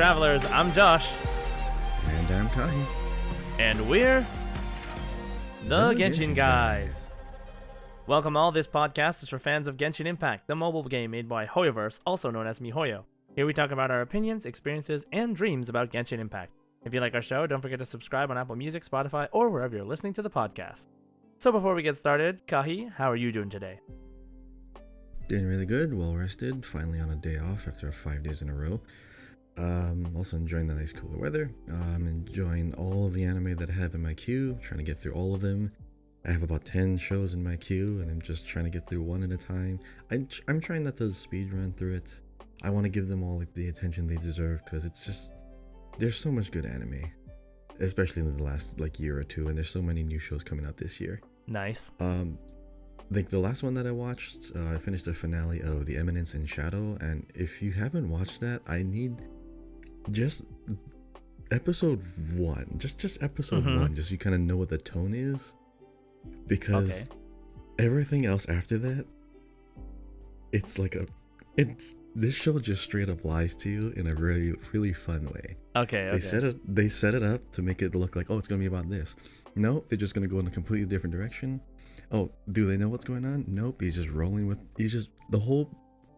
Travelers. I'm Josh. And I'm Kahi. And we're the Genshin Genshin Guys. Welcome all. This podcast is for fans of Genshin Impact, the mobile game made by Hoyoverse, also known as MiHoYo. Here we talk about our opinions, experiences, and dreams about Genshin Impact. If you like our show, don't forget to subscribe on Apple Music, Spotify, or wherever you're listening to the podcast. So before we get started, Kahi, how are you doing today? Doing really good, well rested, finally on a day off after 5 days in a row. Also enjoying the nice cooler weather. I'm enjoying all of the anime that I have in my queue, trying to get through all of them. I have about 10 shows in my queue, and I'm just trying to get through one at a time. I'm trying not to speed run through it. I want to give them all like the attention they deserve, because it's just, there's so much good anime, especially in the last like year or two, and there's so many new shows coming out this year. Nice. Like the last one that I watched, I finished the finale of The Eminence in Shadow, and if you haven't watched that, I need just episode 1, just episode 1, just so you kind of know what the tone is, because everything else after that, it's like this show just straight up lies to you in a really, really fun way. Okay. They set it up to make it look like, oh, it's gonna be about this. No, they're just gonna go in a completely different direction. Oh, do they know what's going on? Nope. The whole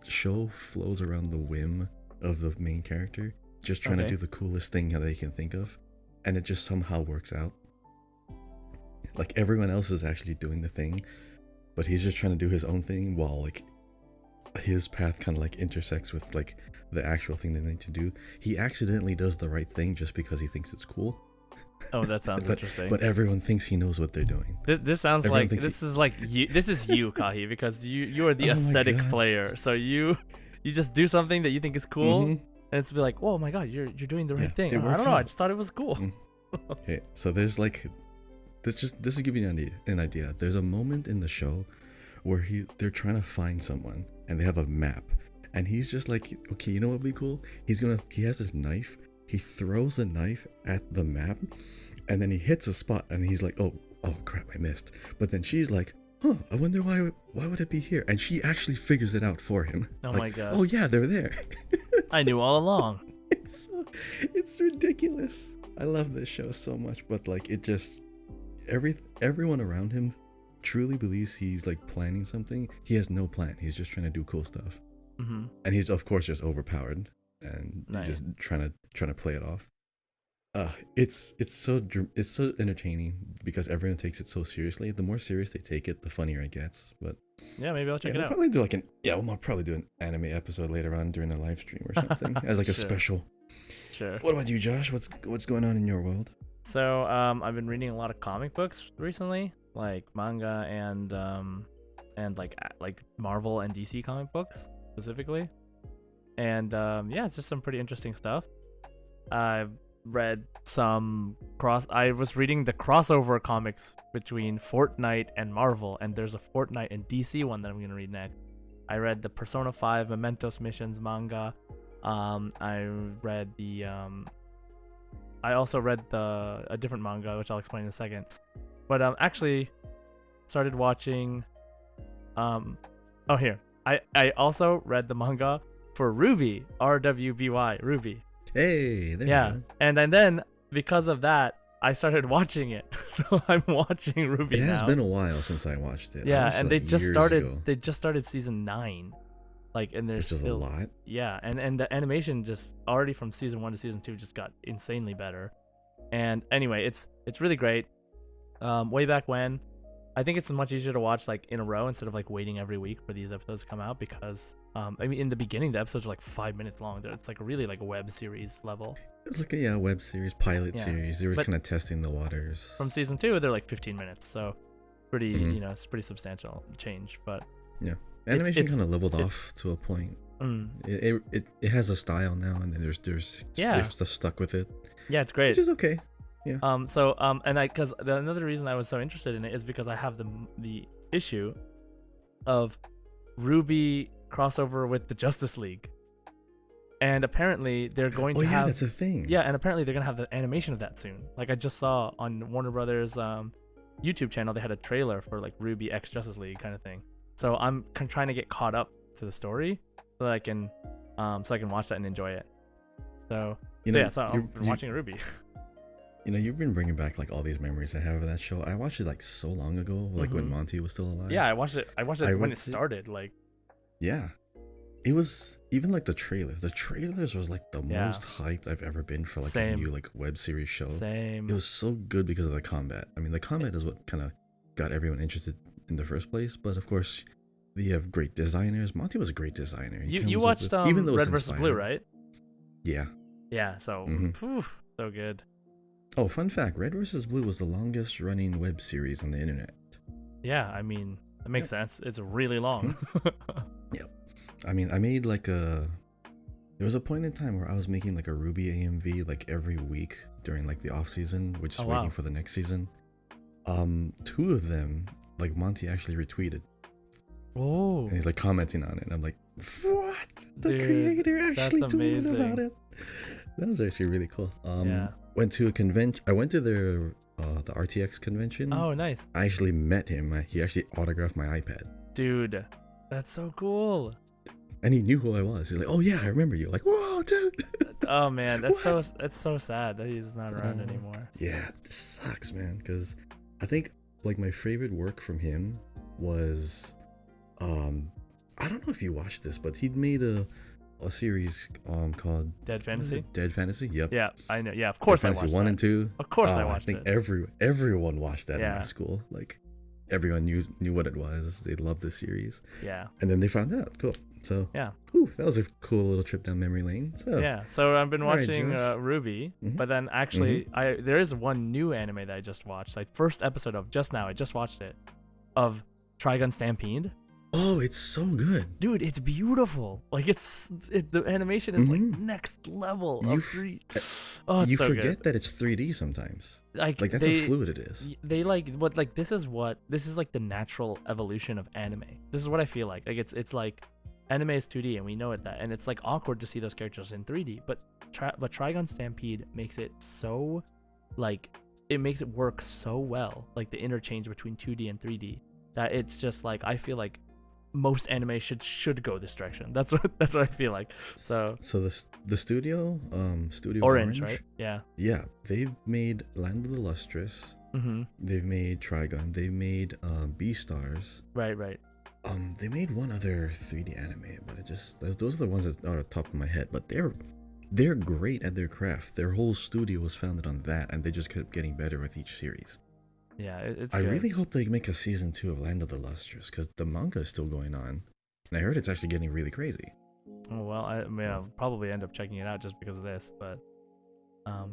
show flows around the whim of the main character, just trying to do the coolest thing that they can think of, and it just somehow works out. Like everyone else is actually doing the thing, but he's just trying to do his own thing while like his path kind of like intersects with like the actual thing they need to do. He accidentally does the right thing just because he thinks it's cool. Oh, that sounds interesting. But everyone thinks he knows what they're doing. This sounds like this is you, Kahi, because you are the aesthetic player. So you just do something that you think is cool, and it's be like, oh my god, you're doing the right thing. I don't know, I just thought it was cool. Okay, so there's like this will give you an idea. There's a moment in the show where they're trying to find someone, and they have a map, and he's just like, okay, you know what would be cool? He has this knife. He throws the knife at the map, and then he hits a spot, and he's like, oh crap, I missed. But then she's like, huh, I wonder why would it be here? And she actually figures it out for him. Oh like, my god. Oh yeah, they're there. I knew all along. It's ridiculous. I love this show so much, but like it just, everyone around him truly believes he's like planning something. He has no plan. He's just trying to do cool stuff. And he's of course just overpowered, and he's just trying to play it off. It's so entertaining because everyone takes it so seriously. The more serious they take it, the funnier it gets. But yeah, maybe I'll check it out. We'll probably do an anime episode later on during a live stream or something as like a special. Sure. What about you, Josh? What's going on in your world? So I've been reading a lot of comic books recently, like manga and like Marvel and DC comic books specifically. And it's just some pretty interesting stuff. I've read I was reading the crossover comics between Fortnite and Marvel, and there's a Fortnite and DC one that I'm gonna read next. I read the Persona 5 Mementos Missions manga. I also read a different manga, which I'll explain in a second. But actually started watching I also read the manga for Ruby, RWBY, Ruby. Hey, there you go. And then because of that, I started watching it. So I'm watching Ruby now. It has been a while since I watched it. Yeah, and they just started season 9. And there's which is a lot. Yeah, and the animation just already from season 1 to season 2 just got insanely better. And anyway, it's really great. Way back when, I think it's much easier to watch like in a row instead of like waiting every week for these episodes to come out, because in the beginning the episodes are like 5 minutes long. It's like really like a web series level. It's like a web series, pilot series. They were kind of testing the waters. From season 2 they're like 15 minutes, so pretty it's pretty substantial change. But yeah, animation kind of leveled off to a point. It has a style now, and they're stuck with it. Yeah, it's great. Which is okay. Yeah. Because another reason I was so interested in it is because I have the issue of Ruby crossover with the Justice League, and apparently they're going to have. Oh yeah, that's a thing. Yeah, and apparently they're gonna have the animation of that soon. Like I just saw on Warner Brothers YouTube channel, they had a trailer for like Ruby X Justice League kind of thing. So I'm trying to get caught up to the story so that I can watch that and enjoy it. So You know, Yeah, so I've been watching Ruby. you know, you've been bringing back like all these memories I have of that show. I watched it like so long ago, like when Monty was still alive. Yeah, I watched it. I watched it when it started. Like, yeah, it was even like the trailers. The trailers was like the most hyped I've ever been for like a new like web series show. Same. It was so good because of the combat. I mean, the combat is what kind of got everyone interested in the first place. But of course, you have great designers. Monty was a great designer. You watched even though Red vs. Blue, right? Yeah. Yeah. So, so good. Oh, fun fact: Red vs. Blue was the longest running web series on the internet. Yeah, I mean, that makes sense. It's really long. Yep. I mean, I made like there was a point in time where I was making like a Ruby AMV like every week during like the off season, which is waiting for the next season. 2 of them, like Monty actually retweeted. Oh. And he's like commenting on it. And I'm like, what? The creator actually tweeted about it. That was actually really cool. Went to a convention. I went to the RTX convention. Oh, nice. I actually met him. He actually autographed my iPad. Dude, that's so cool. And he knew who I was. He's like, "Oh yeah, I remember you." Like, "Whoa, dude!" Oh man, that's so sad that he's not around anymore. Yeah, this sucks, man. Because I think like my favorite work from him was, I don't know if you watched this, but he'd made a series called Dead Fantasy. Dead Fantasy. Yep. Yeah, I know. Yeah, of course I watched 1 and 2. Of course I watched it. I think everyone watched that in my school. Like everyone knew what it was. They loved the series. Yeah. And then they found out. Cool. So yeah, that was a cool little trip down memory lane. So yeah, so I've been watching Ruby, but then actually there is one new anime that I just watched, like first episode of just now. I just watched it, of Trigun Stampede. Oh, it's so good, dude! It's beautiful. Like the animation is like next level of 3D. Oh, you so forget good. that it's 3D sometimes. Like that's how fluid it is. They this is like the natural evolution of anime. This is what I feel like. Like it's like. Anime is 2D and we know that, and it's like awkward to see those characters in 3D, but Trigun Stampede makes it so, like, it makes it work so well, like the interchange between 2D and 3D, that it's just like, I feel like most anime should go this direction. That's what I feel like. So the studio Orange, right? Yeah, they've made Land of the Lustrous. They've made Trigun. They've made Beastars. Right. They made one other 3D anime, but those are the ones that are at the top of my head. But they're great at their craft. Their whole studio was founded on that, and they just kept getting better with each series. Yeah, it's. I really hope they make a season 2 of Land of the Lustrous, because the manga is still going on, and I heard it's actually getting really crazy. Oh well, I mean, I'll probably end up checking it out just because of this, but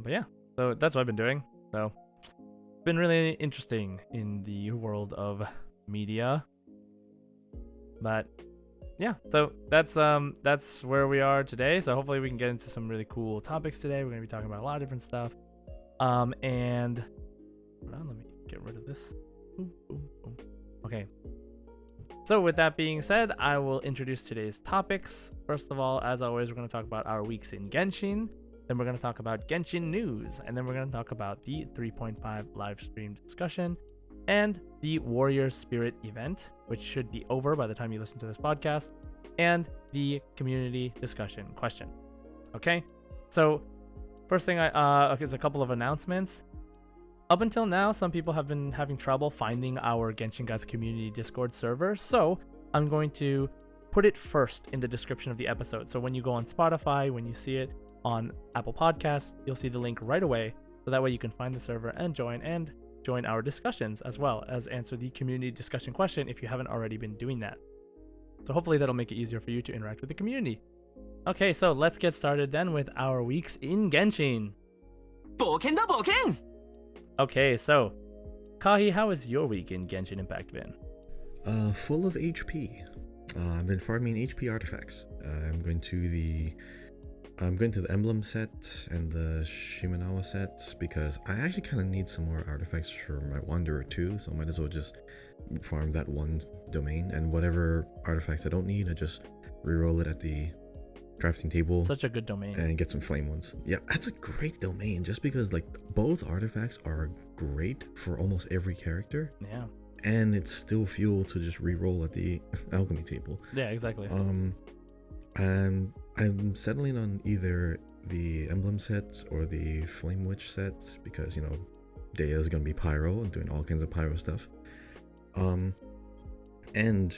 yeah. So that's what I've been doing. So it's been really interesting in the world of media. But yeah, so that's where we are today. So hopefully we can get into some really cool topics today. We're gonna be talking about a lot of different stuff. And hold on, let me get rid of this. Okay. So with that being said, I will introduce today's topics. First of all, as always, we're gonna talk about our weeks in Genshin. Then we're gonna talk about Genshin news, and then we're gonna talk about the 3.5 live stream discussion. And the Warrior Spirit event, which should be over by the time you listen to this podcast, and the community discussion question. Okay, so first thing is a couple of announcements. Up until now, some people have been having trouble finding our Genshin Guys community Discord server, so I'm going to put it first in the description of the episode. So when you go on Spotify, when you see it on Apple Podcasts, you'll see the link right away, so that way you can find the server and join our discussions, as well as answer the community discussion question if you haven't already been doing that. So hopefully that'll make it easier for you to interact with the community. Okay, so let's get started then with our weeks in Genshin. Okay, so Kahi, how has your week in Genshin Impact been? Full of HP. I've been farming HP artifacts. I'm going to the emblem set and the Shimenawa set because I actually kind of need some more artifacts for my Wanderer too, so I might as well just farm that one domain, and whatever artifacts I don't need, I just reroll it at the crafting table. Such a good domain. And get some flame ones. Yeah, that's a great domain just because like both artifacts are great for almost every character. Yeah. And it's still fuel to just reroll at the alchemy table. Yeah, exactly. I'm settling on either the emblem set or the Flame Witch set because, you know, Dea is going to be pyro and doing all kinds of pyro stuff. And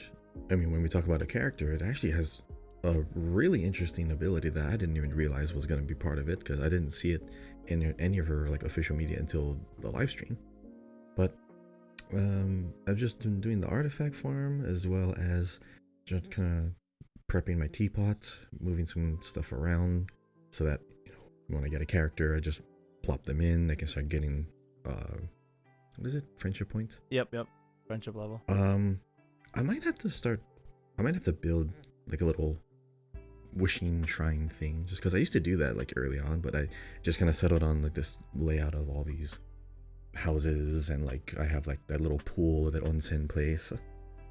I mean, when we talk about a character, it actually has a really interesting ability that I didn't even realize was going to be part of it because I didn't see it in any of her like official media until the live stream. But I've just been doing the artifact farm as well as just kind of prepping my teapot, moving some stuff around so that, you know, when I get a character, I just plop them in. I can start getting what is it? Friendship points? Yep. Friendship level. I might have to build like a little wishing shrine thing just because I used to do that like early on, but I just kind of settled on like this layout of all these houses and like I have like that little pool, that onsen place.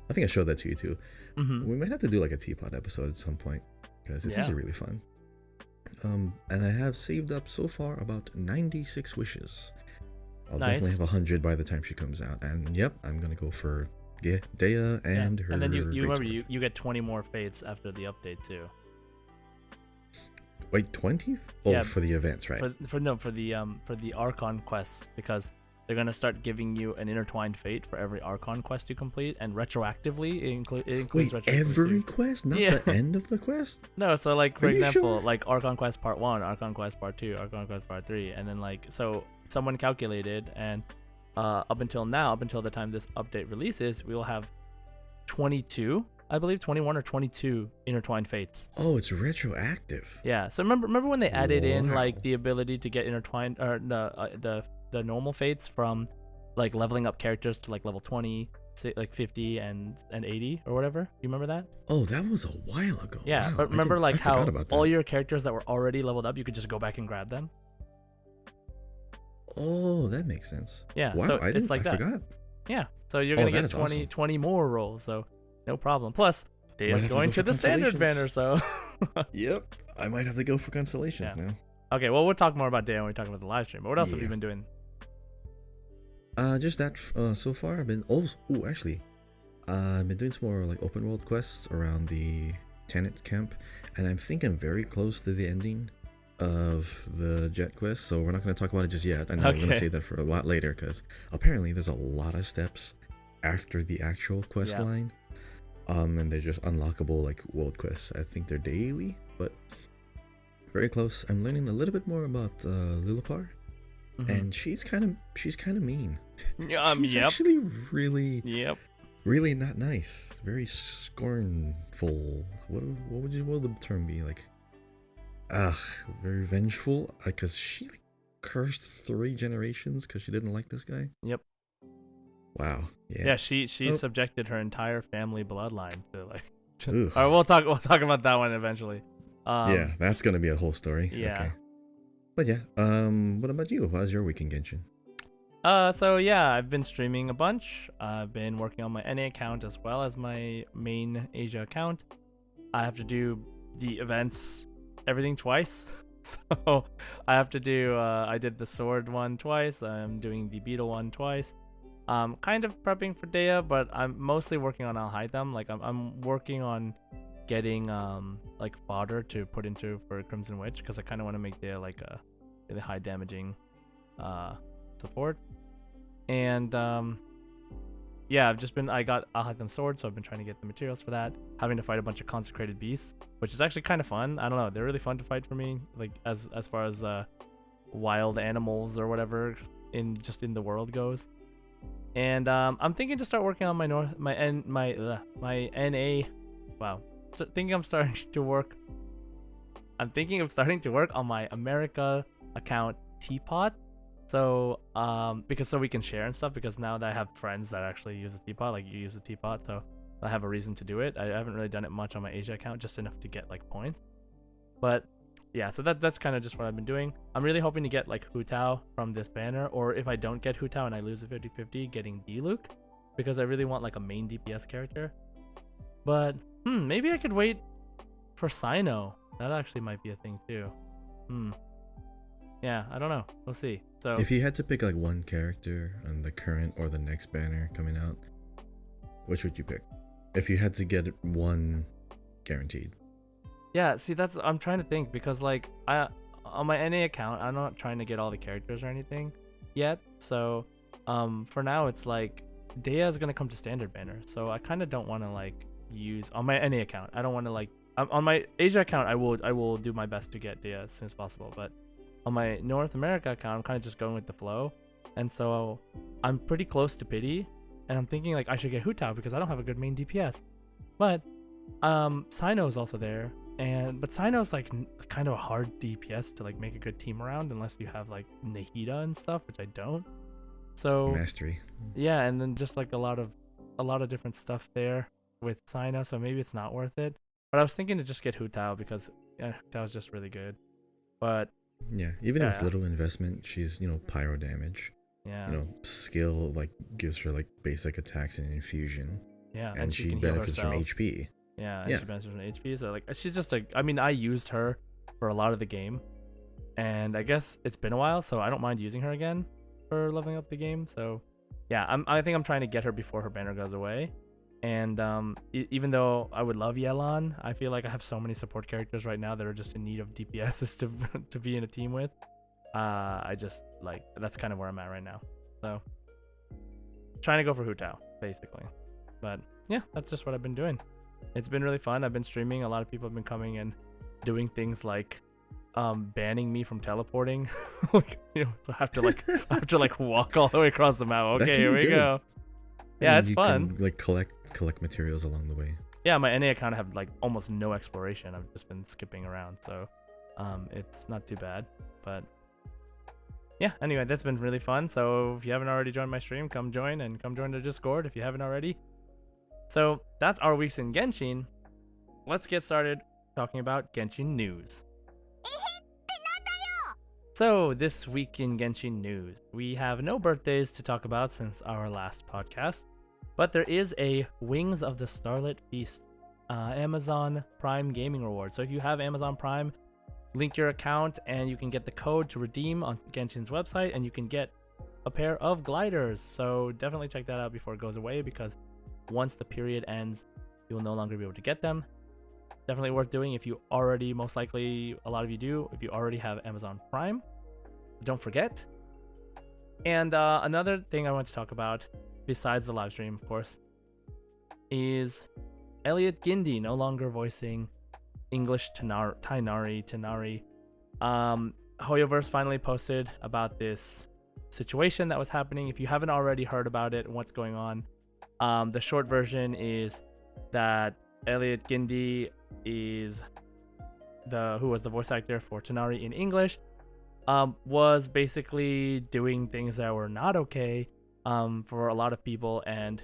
I think I showed that to you too. We might have to do like a teapot episode at some point because it's actually really fun. And I have saved up so far about 96 wishes. I'll definitely have 100 by the time she comes out. And yep, I'm gonna go for Dea and her. And then you remember you get 20 more fates after the update too. Wait, 20? Oh, yeah, for the events, right? For the Archon quests, because they're gonna start giving you an intertwined fate for every Archon quest you complete, and retroactively it includes Wait, every quest, not the end of the quest? No, so like for example, like Archon Quest Part 1, Archon Quest Part 2, Archon Quest Part 3, and then like so someone calculated, and up until now, up until the time this update releases, we will have 22, I believe 21 or 22 intertwined fates. Oh, it's retroactive. Yeah. So remember when they added in like the ability to get intertwined or the normal fates from like leveling up characters to like level 20, like 50 and 80 or whatever? You remember that? Oh, that was a while ago. Yeah, wow, but remember like how all your characters that were already leveled up, you could just go back and grab them? Oh, that makes sense. Yeah. Wow, So I forgot. Yeah. So you're gonna get 20 more rolls. So no problem. Plus, Dea's going to the standard banner, so. Yep, I might have to go for constellations now. Okay, well, we'll talk more about Dea when we talk about the live stream. But what else have you been doing? Just that. So far, I've been. Actually, I've been doing some more like open world quests around the Tenet camp, and I think I'm very close to the ending of the jet quest. So we're not going to talk about it just yet. I know I'm going to save that for a lot later because apparently there's a lot of steps after the actual quest line. And they're just unlockable like world quests. I think they're daily, but very close. I'm learning a little bit more about Lillipar, and she's kind of mean. She's actually really not nice. Very scornful. What would the term be like? Very vengeful. Because she like, cursed 3 generations because she didn't like this guy. Yep. Wow. Yeah, she subjected her entire family bloodline to like. All right, we'll talk about that one eventually. Yeah, that's gonna be a whole story. Yeah. Okay. But yeah, what about you? How's your week in Genshin? So yeah, I've been streaming a bunch. I've been working on my NA account as well as my main Asia account. I have to do the events, everything twice. So I have to do. I did the sword one twice. I'm doing the beetle one twice. Kind of prepping for Dea, but I'm mostly working on Alhaitham. Like I'm working on getting like fodder to put into for Crimson Witch because I kind of want to make Dea like a really high damaging support. And yeah, I got Alhaitham sword, so I've been trying to get the materials for that. Having to fight a bunch of consecrated beasts, which is actually kind of fun. I don't know, they're really fun to fight for me. Like as far as wild animals or whatever in the world goes. And I'm thinking to start working on my NA. Wow, thinking I'm starting to work. I'm thinking of starting to work on my America account teapot. So so we can share and stuff. Because now that I have friends that actually use the teapot, like you use the teapot, so I have a reason to do it. I haven't really done it much on my Asia account, just enough to get like points. But yeah, so that's kind of just what I've been doing. I'm really hoping to get like Hu Tao from this banner, or if I don't get Hu Tao and I lose a 50-50, getting Diluc, because I really want like a main DPS character. But maybe I could wait for Sino. That actually might be a thing too. Yeah, I don't know. We'll see. So if you had to pick like one character on the current or the next banner coming out, which would you pick? If you had to get one guaranteed. Yeah, see, I'm trying to think because like on my NA account, I'm not trying to get all the characters or anything yet. So for now, it's like Dea is gonna come to standard banner. So I kind of don't want to like use on my NA account. I don't want to like on my Asia account. I will do my best to get Dea as soon as possible. But on my North America account, I'm kind of just going with the flow. And so I'm pretty close to pity, and I'm thinking like I should get Hu Tao because I don't have a good main DPS. But Sino is also there, but Sino's like kind of a hard DPS to like make a good team around unless you have like Nahida and stuff, which I don't. So Mastery. yeah, and then just like a lot of different stuff there with Sino, so maybe it's not worth it. But I was thinking to just get Hu Tao because Hu Tao's just really good. But Yeah, even with little investment, she's, pyro damage. yeah, Skill like gives her like basic attacks and infusion. yeah, And she can heal benefits from herself. HP. Yeah, and she benefits from HP. So like she's just I mean, I used her for a lot of the game, and I guess it's been a while, so I don't mind using her again for leveling up the game. So yeah, I think I'm trying to get her before her banner goes away. And even though I would love Yelan, I feel like I have so many support characters right now that are just in need of DPSs to be in a team with. I just like that's kind of where I'm at right now. So trying to go for Hu Tao basically. But yeah, that's just what I've been doing. It's been really fun. I've been streaming. A lot of people have been coming and doing things like banning me from teleporting. So I have to like walk all the way across the map. Okay, here we go. Yeah, it's fun. Can, like collect materials along the way. Yeah, my NA account have like almost no exploration. I've just been skipping around, so it's not too bad. But yeah, anyway, that's been really fun. So if you haven't already joined my stream, come join the Discord if you haven't already. So that's our weeks in Genshin. Let's get started talking about Genshin news. So this week in Genshin news, we have no birthdays to talk about since our last podcast, but there is a Wings of the Starlit Feast Amazon Prime gaming reward. So if you have Amazon Prime, link your account and you can get the code to redeem on Genshin's website, and you can get a pair of gliders. So definitely check that out before it goes away, because once the period ends, you will no longer be able to get them. Definitely worth doing if you already, most likely a lot of you do, if you already have Amazon Prime. Don't forget. And another thing I want to talk about, besides the live stream, of course, is Elliot Gindi no longer voicing English Tighnari. Hoyoverse finally posted about this situation that was happening. If you haven't already heard about it and what's going on, the short version is that Elliot Gindi is who was the voice actor for Tighnari in English, was basically doing things that were not okay for a lot of people, and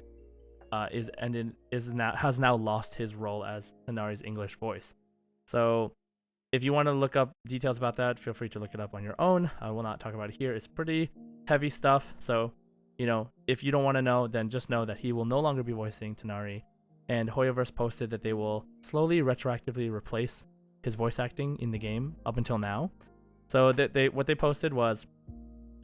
has now lost his role as Tighnari's English voice. So if you want to look up details about that, feel free to look it up on your own. I will not talk about it here. It's pretty heavy stuff. So, if you don't want to know, then just know that he will no longer be voicing Tighnari. And Hoyoverse posted that they will slowly retroactively replace his voice acting in the game up until now. So what they posted was,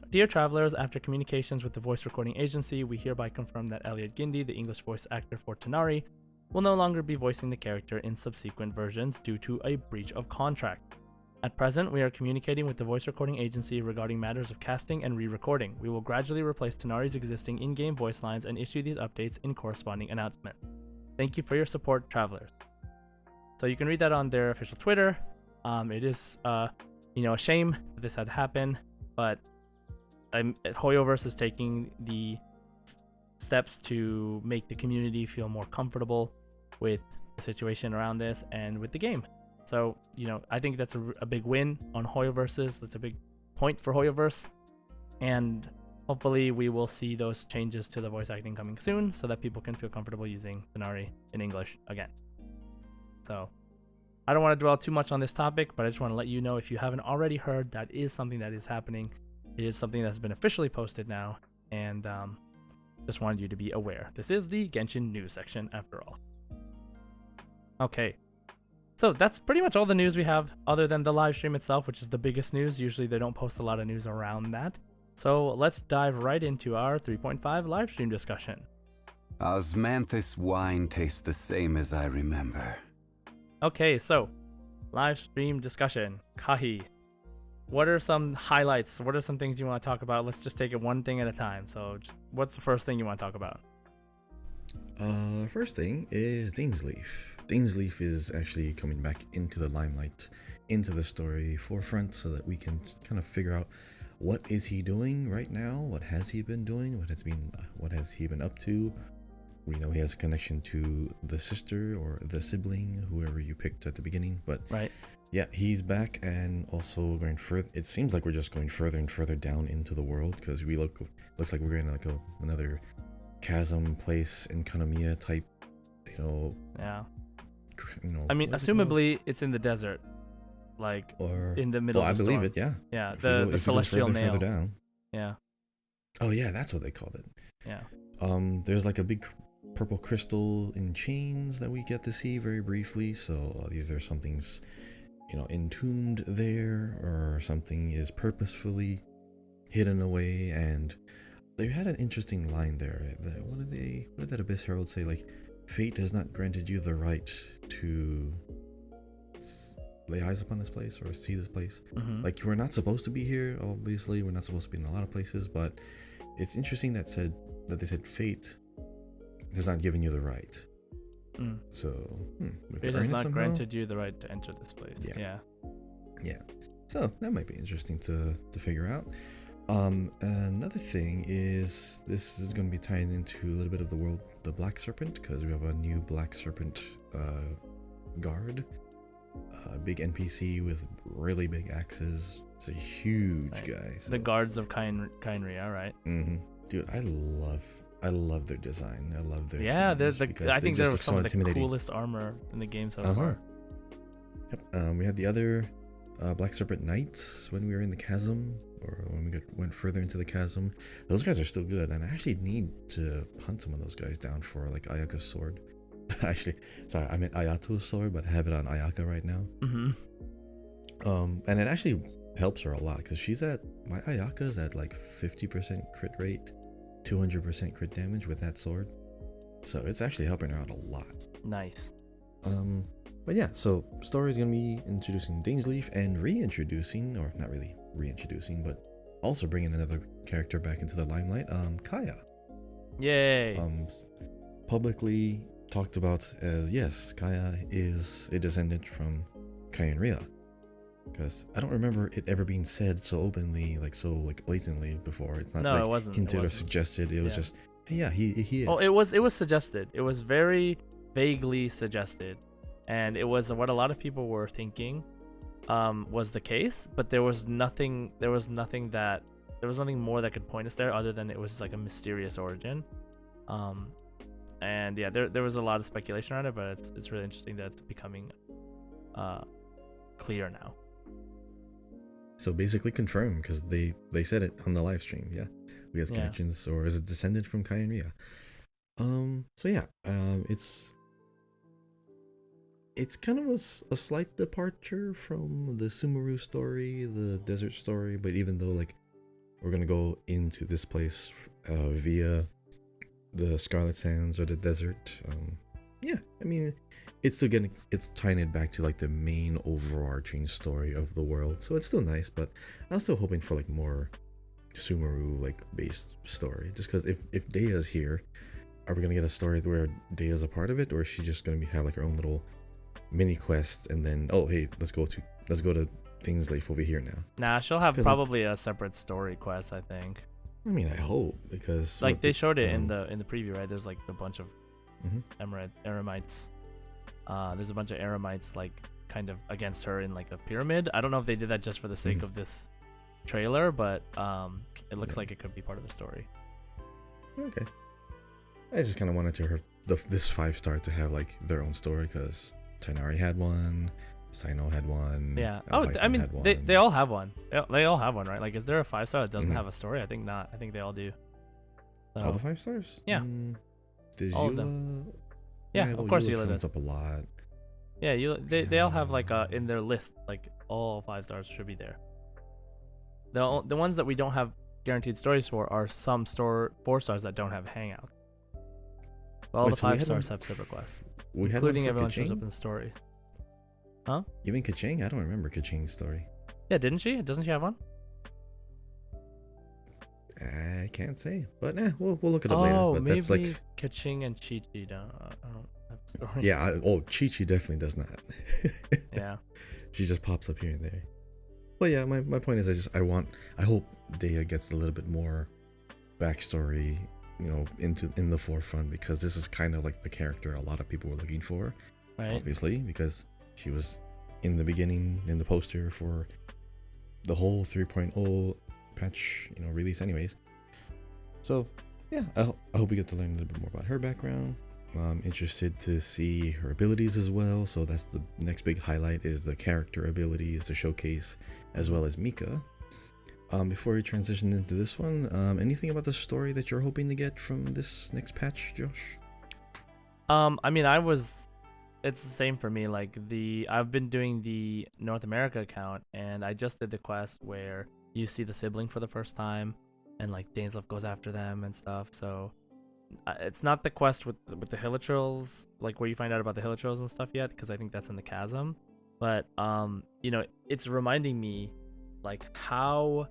"Dear travelers, after communications with the voice recording agency, we hereby confirm that Elliot Gindi, the English voice actor for Tighnari, will no longer be voicing the character in subsequent versions due to a breach of contract. At present, we are communicating with the voice recording agency regarding matters of casting and re-recording. We will gradually replace Tighnari's existing in-game voice lines and issue these updates in corresponding announcement. Thank you for your support, travelers." So you can read that on their official Twitter. It is a shame that this had happened, but Hoyoverse is taking the steps to make the community feel more comfortable with the situation around this and with the game. So, I think that's a big win on Hoyoverse's. That's a big point for Hoyoverse. And hopefully we will see those changes to the voice acting coming soon so that people can feel comfortable using Tighnari in English again. So I don't want to dwell too much on this topic, but I just want to let you know, if you haven't already heard, that is something that is happening. It is something that's been officially posted now, and just wanted you to be aware. This is the Genshin news section after all. Okay, so that's pretty much all the news we have, other than the live stream itself, which is the biggest news. Usually they don't post a lot of news around that. So let's dive right into our 3.5 live stream discussion. Osmanthus wine tastes the same as I remember. Okay, so live stream discussion. Kahi, what are some highlights? What are some things you want to talk about? Let's just take it one thing at a time. So, what's the first thing you want to talk about? First thing is Dainsleif. Dainsleif is actually coming back into the limelight, into the story forefront, so that we can kind of figure out what is he doing right now, what has he been doing, what has he been up to. We know he has a connection to the sister or the sibling, whoever you picked at the beginning, but Right. yeah, he's back and also going further. It seems like we're just going further and further down into the world because looks like we're in like another chasm place in Kanamiya type, Yeah. I mean, assumably it's in the desert, like or in the middle. well, of the I believe storm. it. Yeah. Yeah. If The we go celestial nail. further down. Yeah. Oh yeah, that's what they called it. Yeah. There's like a big purple crystal in chains that we get to see very briefly. So either something's entombed there, or something is purposefully hidden away. And they had an interesting line there. What did that Abyss Herald say? Like, fate has not granted you the right to lay eyes upon this place or see this place. Mm-hmm. Like, we're not supposed to be here. Obviously, we're not supposed to be in a lot of places, but it's interesting that they said fate has not given you the right. So It has not granted you the right to enter this place. Yeah. So that might be interesting to figure out. Another thing is this is going to be tying into a little bit of the Black Serpent, because we have a new Black Serpent guard, a big NPC with really big axes. It's a huge guy. So. The guards of Kainria, right? Mm-hmm. Dude, I love their design. I love their I think they're some of the coolest armor in the game so far. Yep. We had the other Black Serpent Knights when we were in the chasm, or when we went further into the chasm. Those guys are still good, and I actually need to hunt some of those guys down for like Ayaka's sword. Actually, sorry, I meant Ayato's sword, but I have it on Ayaka right now. Mm-hmm. And it actually helps her a lot because my Ayaka's at like 50% crit rate, 200% crit damage with that sword. So it's actually helping her out a lot. Nice. But yeah, so story is gonna be introducing Dainsleif and reintroducing, or not really reintroducing, but also bringing another character back into the limelight. Kaya. Yay. Publicly talked about as, yes, Kaya is a descendant from Kainria. Because I don't remember it ever being said so openly, so blatantly before. It's not it wasn't hinted or suggested. It was just, hey, yeah, he is. Oh, it was suggested. It was very vaguely suggested, and it was what a lot of people were thinking was the case. But there was nothing more that could point us there other than it was like a mysterious origin. And yeah, there was a lot of speculation around it, but it's really interesting that it's becoming clear now. So basically confirmed, because they said it on the live stream. Yeah, we have connections, or is it descendant from Kainria? So yeah, it's kind of a slight departure from the Sumeru story, the desert story. But even though we're gonna go into this place via the Scarlet Sands or the desert, yeah, I mean, it's tying it back to the main overarching story of the world. So it's still nice, but I'm still hoping for more Sumeru based story. Just because if Dea's here, are we gonna get a story where Dea's a part of it, or is she just gonna have her own little mini quest, and then hey, let's go to Dainsleif over here now? Nah, she'll have probably a separate story quest, I think. I mean, I hope, because they showed it in the preview, right? There's a bunch of Eremites. There's a bunch of Eremites kind of against her in a pyramid. I don't know if they did that just for the sake of this trailer, but it looks like it could be part of the story. Okay. I just kind of wanted this 5-star to have their own story, because Tighnari had one, Sino had one. Yeah. I mean, they all have one. They all have one, right? Is there a 5-star that doesn't have a story? I think not. I think they all do. So, all the 5 stars? Yeah. Does all Eula? of them. Yeah, of course Eula comes does. up a lot. Yeah, they all have in their list, all 5 stars should be there. The ones that we don't have guaranteed stories for are some 4 stars that don't have hangout. But all the 5 stars have separate quests, including everyone shows up in the story. Huh? Even Kaching? I don't remember Kaching's story. Yeah, didn't she? Doesn't she have one? I can't say, but we'll look it up later. Oh, But that's like, maybe Kaching and Chi-Chi don't have a story. yeah. Chi Chi definitely does not. Yeah. She just pops up here and there. But yeah, my point is, I hope Dea gets a little bit more backstory, in the forefront, because this is kind of like the character a lot of people were looking for, Right. obviously, because she was in the beginning in the poster for the whole 3.0 patch, release anyways. So yeah, I hope we get to learn a little bit more about her background. I'm interested to see her abilities as well, so that's the next big highlight, is the character abilities to showcase, as well as Mika. Before we transition into this one, anything about the story that you're hoping to get from this next patch, Josh? I mean, it's the same for me. Like I've been doing the North America account, and I just did the quest where you see the sibling for the first time, and like Dainsleif goes after them and stuff. So it's not the quest with the Hilichurls, like where you find out about the Hilichurls and stuff yet, because I think that's in the chasm. But it's reminding me like how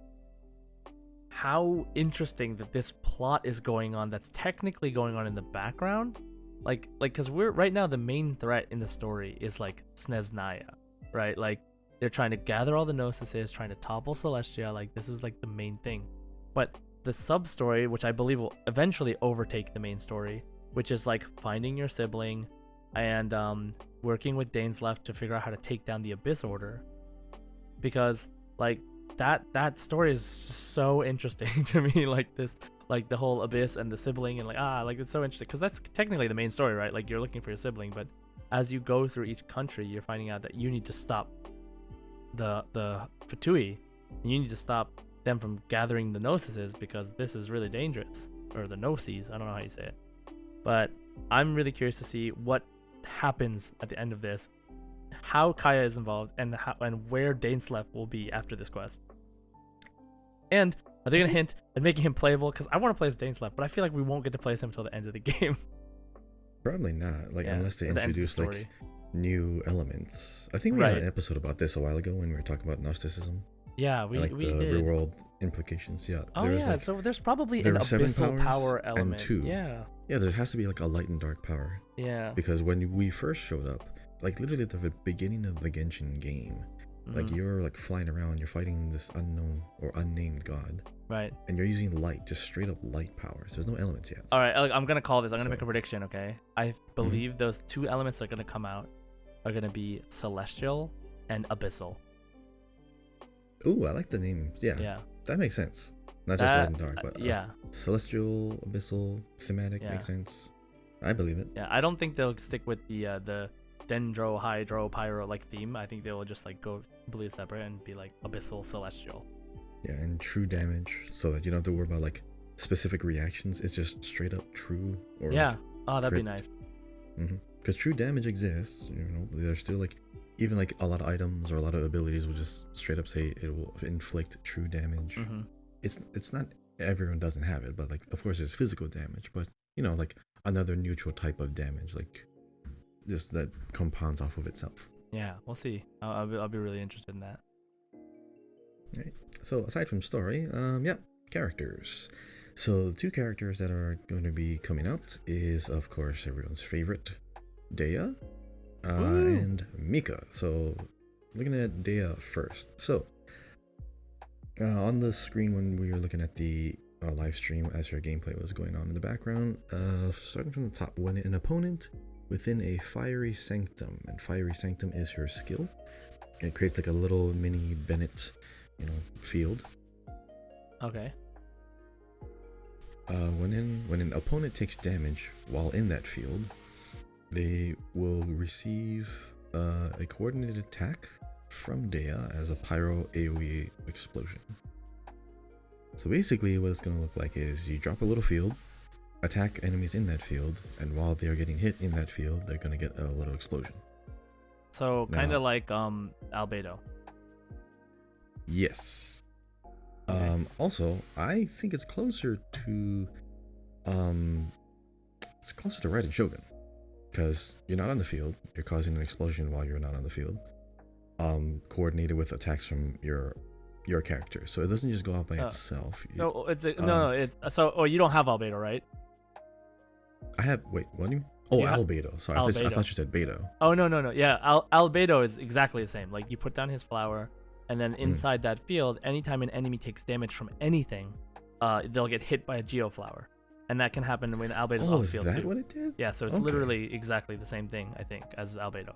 interesting that this plot is going on, that's technically going on in the background, like because we're right now, the main threat in the story is like Snezhnaya, right? Like they're trying to gather all the Gnosis, trying to topple Celestia, like this is like the main thing. But the sub story, which I believe will eventually overtake the main story, which is like finding your sibling and working with Dainsleif to figure out how to take down the Abyss Order, because like that story is so interesting to me. Like this, like the whole Abyss and the sibling, and like it's so interesting because that's technically the main story, right? Like you're looking for your sibling, but as you go through each country, you're finding out that you need to stop the Fatui, and you need to stop them from gathering the Gnosis, because this is really dangerous, or the Gnosis, I don't know how you say it. But I'm really curious to see what happens at the end of this, how Kaya is involved, and where Dainsleif will be after this quest. And are they gonna hint at making him playable? Because I want to play as Dainsleif, but I feel like we won't get to play as him until the end of the game. Probably not, like, Yeah, unless they at the end of the introduce like story. new elements. I think we had an episode about this a while ago when we were talking about Gnosticism. Yeah, and, like, we the did. real world implications. Yeah. Oh there was, yeah, like, so there's probably there an were 7 abyssal powers power and element. 2. Yeah. Yeah, there has to be like a light and dark power. Yeah. Because when we first showed up, like literally at the beginning of the Genshin game, like you're like flying around, you're fighting this unknown or unnamed god. Right. And you're using light, just straight up light powers. There's no elements yet. All right, I'm gonna call this. I'm gonna make a prediction. Okay, I believe those two elements that are gonna come out are gonna be celestial and abyssal. Ooh, I like the names. Yeah. Yeah. That makes sense. Not just light and dark, but yeah. Celestial, abyssal, thematic makes sense. I believe it. Yeah, I don't think they'll stick with the dendro, hydro, pyro like theme. I think they will just like go completely separate and be like abyssal, celestial. Yeah, and true damage, so that you don't have to worry about like specific reactions. It's just straight up true. Or yeah. Like, oh, that'd crit. be nice. Because true damage exists. There's still like, even like a lot of items or a lot of abilities will just straight up say it will inflict true damage. It's not everyone doesn't have it, but like of course there's physical damage, but like another neutral type of damage, like just that compounds off of itself. Yeah, we'll see. I'll be really interested in that. Right. So aside from story, characters. So the 2 characters that are going to be coming out is, of course, everyone's favorite, Dea, and Mika. So looking at Dea first. So on the screen when we were looking at the live stream, as her gameplay was going on in the background, starting from the top, when an opponent within a fiery sanctum, and fiery sanctum is her skill, it creates like a little mini Bennett, field. Okay. When an opponent takes damage while in that field, they will receive a coordinated attack from Dea as a pyro AoE explosion. So basically what it's going to look like is you drop a little field, attack enemies in that field, and while they are getting hit in that field, they're going to get a little explosion. So kind of like Albedo. Yes. Okay. Also, I think it's closer to Raiden Shogun, because you're not on the field, you're causing an explosion while you're not on the field, coordinated with attacks from your character. So it doesn't just go off by itself. No, no, it's so. Oh, you don't have albedo, right? I have. Wait, what do you? Oh, albedo. Sorry, I thought you said beta. Oh no. Yeah, albedo is exactly the same. Like you put down his flower, and then inside that field, anytime an enemy takes damage from anything, they'll get hit by a geoflower, and that can happen when albedo's off field. Oh, is that too. what it did? Yeah, so it's literally exactly the same thing, I think, as albedo.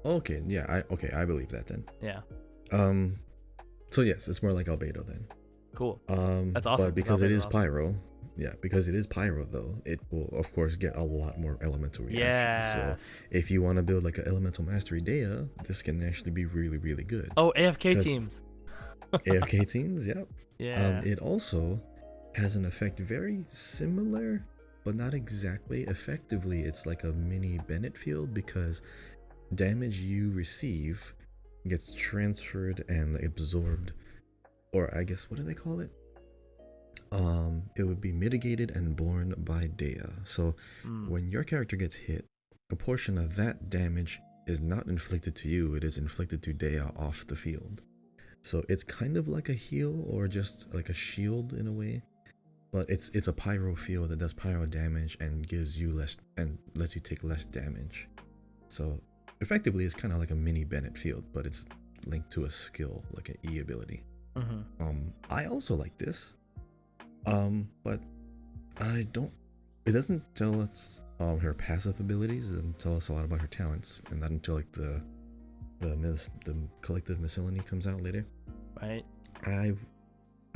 Okay, yeah, I believe that then. Yeah. So yes, it's more like albedo then. Cool. That's awesome. But because it is pyro, because it is pyro though, it will of course get a lot more elemental reactions. Yes. So if you want to build like an elemental mastery Dea, this can actually be really, really good. Oh, AFK teams. AFK teams, yep. Yeah. It also has an effect very similar, but not exactly. Effectively, it's like a mini Bennett field because damage you receive gets transferred and absorbed, or I guess what do they call it? It would be mitigated and borne by Dea. So when your character gets hit, a portion of that damage is not inflicted to you, it is inflicted to Dea off the field. So it's kind of like a heal or just like a shield in a way, but it's a pyro field that does pyro damage and gives you less and lets you take less damage. So effectively it's kind of like a mini Bennett field, but it's linked to a skill like an E ability. I also like this, but it doesn't tell us her passive abilities. It doesn't tell us a lot about her talents, and not until like the collective miscellany comes out later. Right. I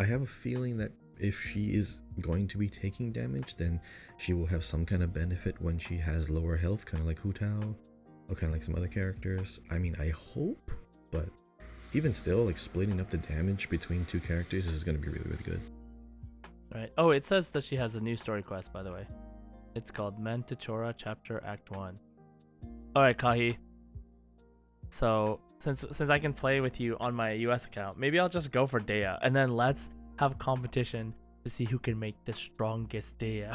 have a feeling that if she is going to be taking damage, then she will have some kind of benefit when she has lower health, kind of like Hu Tao, or kind of like some other characters. I mean, I hope, but even still, like splitting up the damage between two characters is going to be really, really good. Right. Oh, it says that she has a new story quest, by the way. It's called Mantichora Chapter Act 1. All right, Kahi. So since I can play with you on my US account, maybe I'll just go for Dea, and then let's have a competition to see who can make the strongest Dea.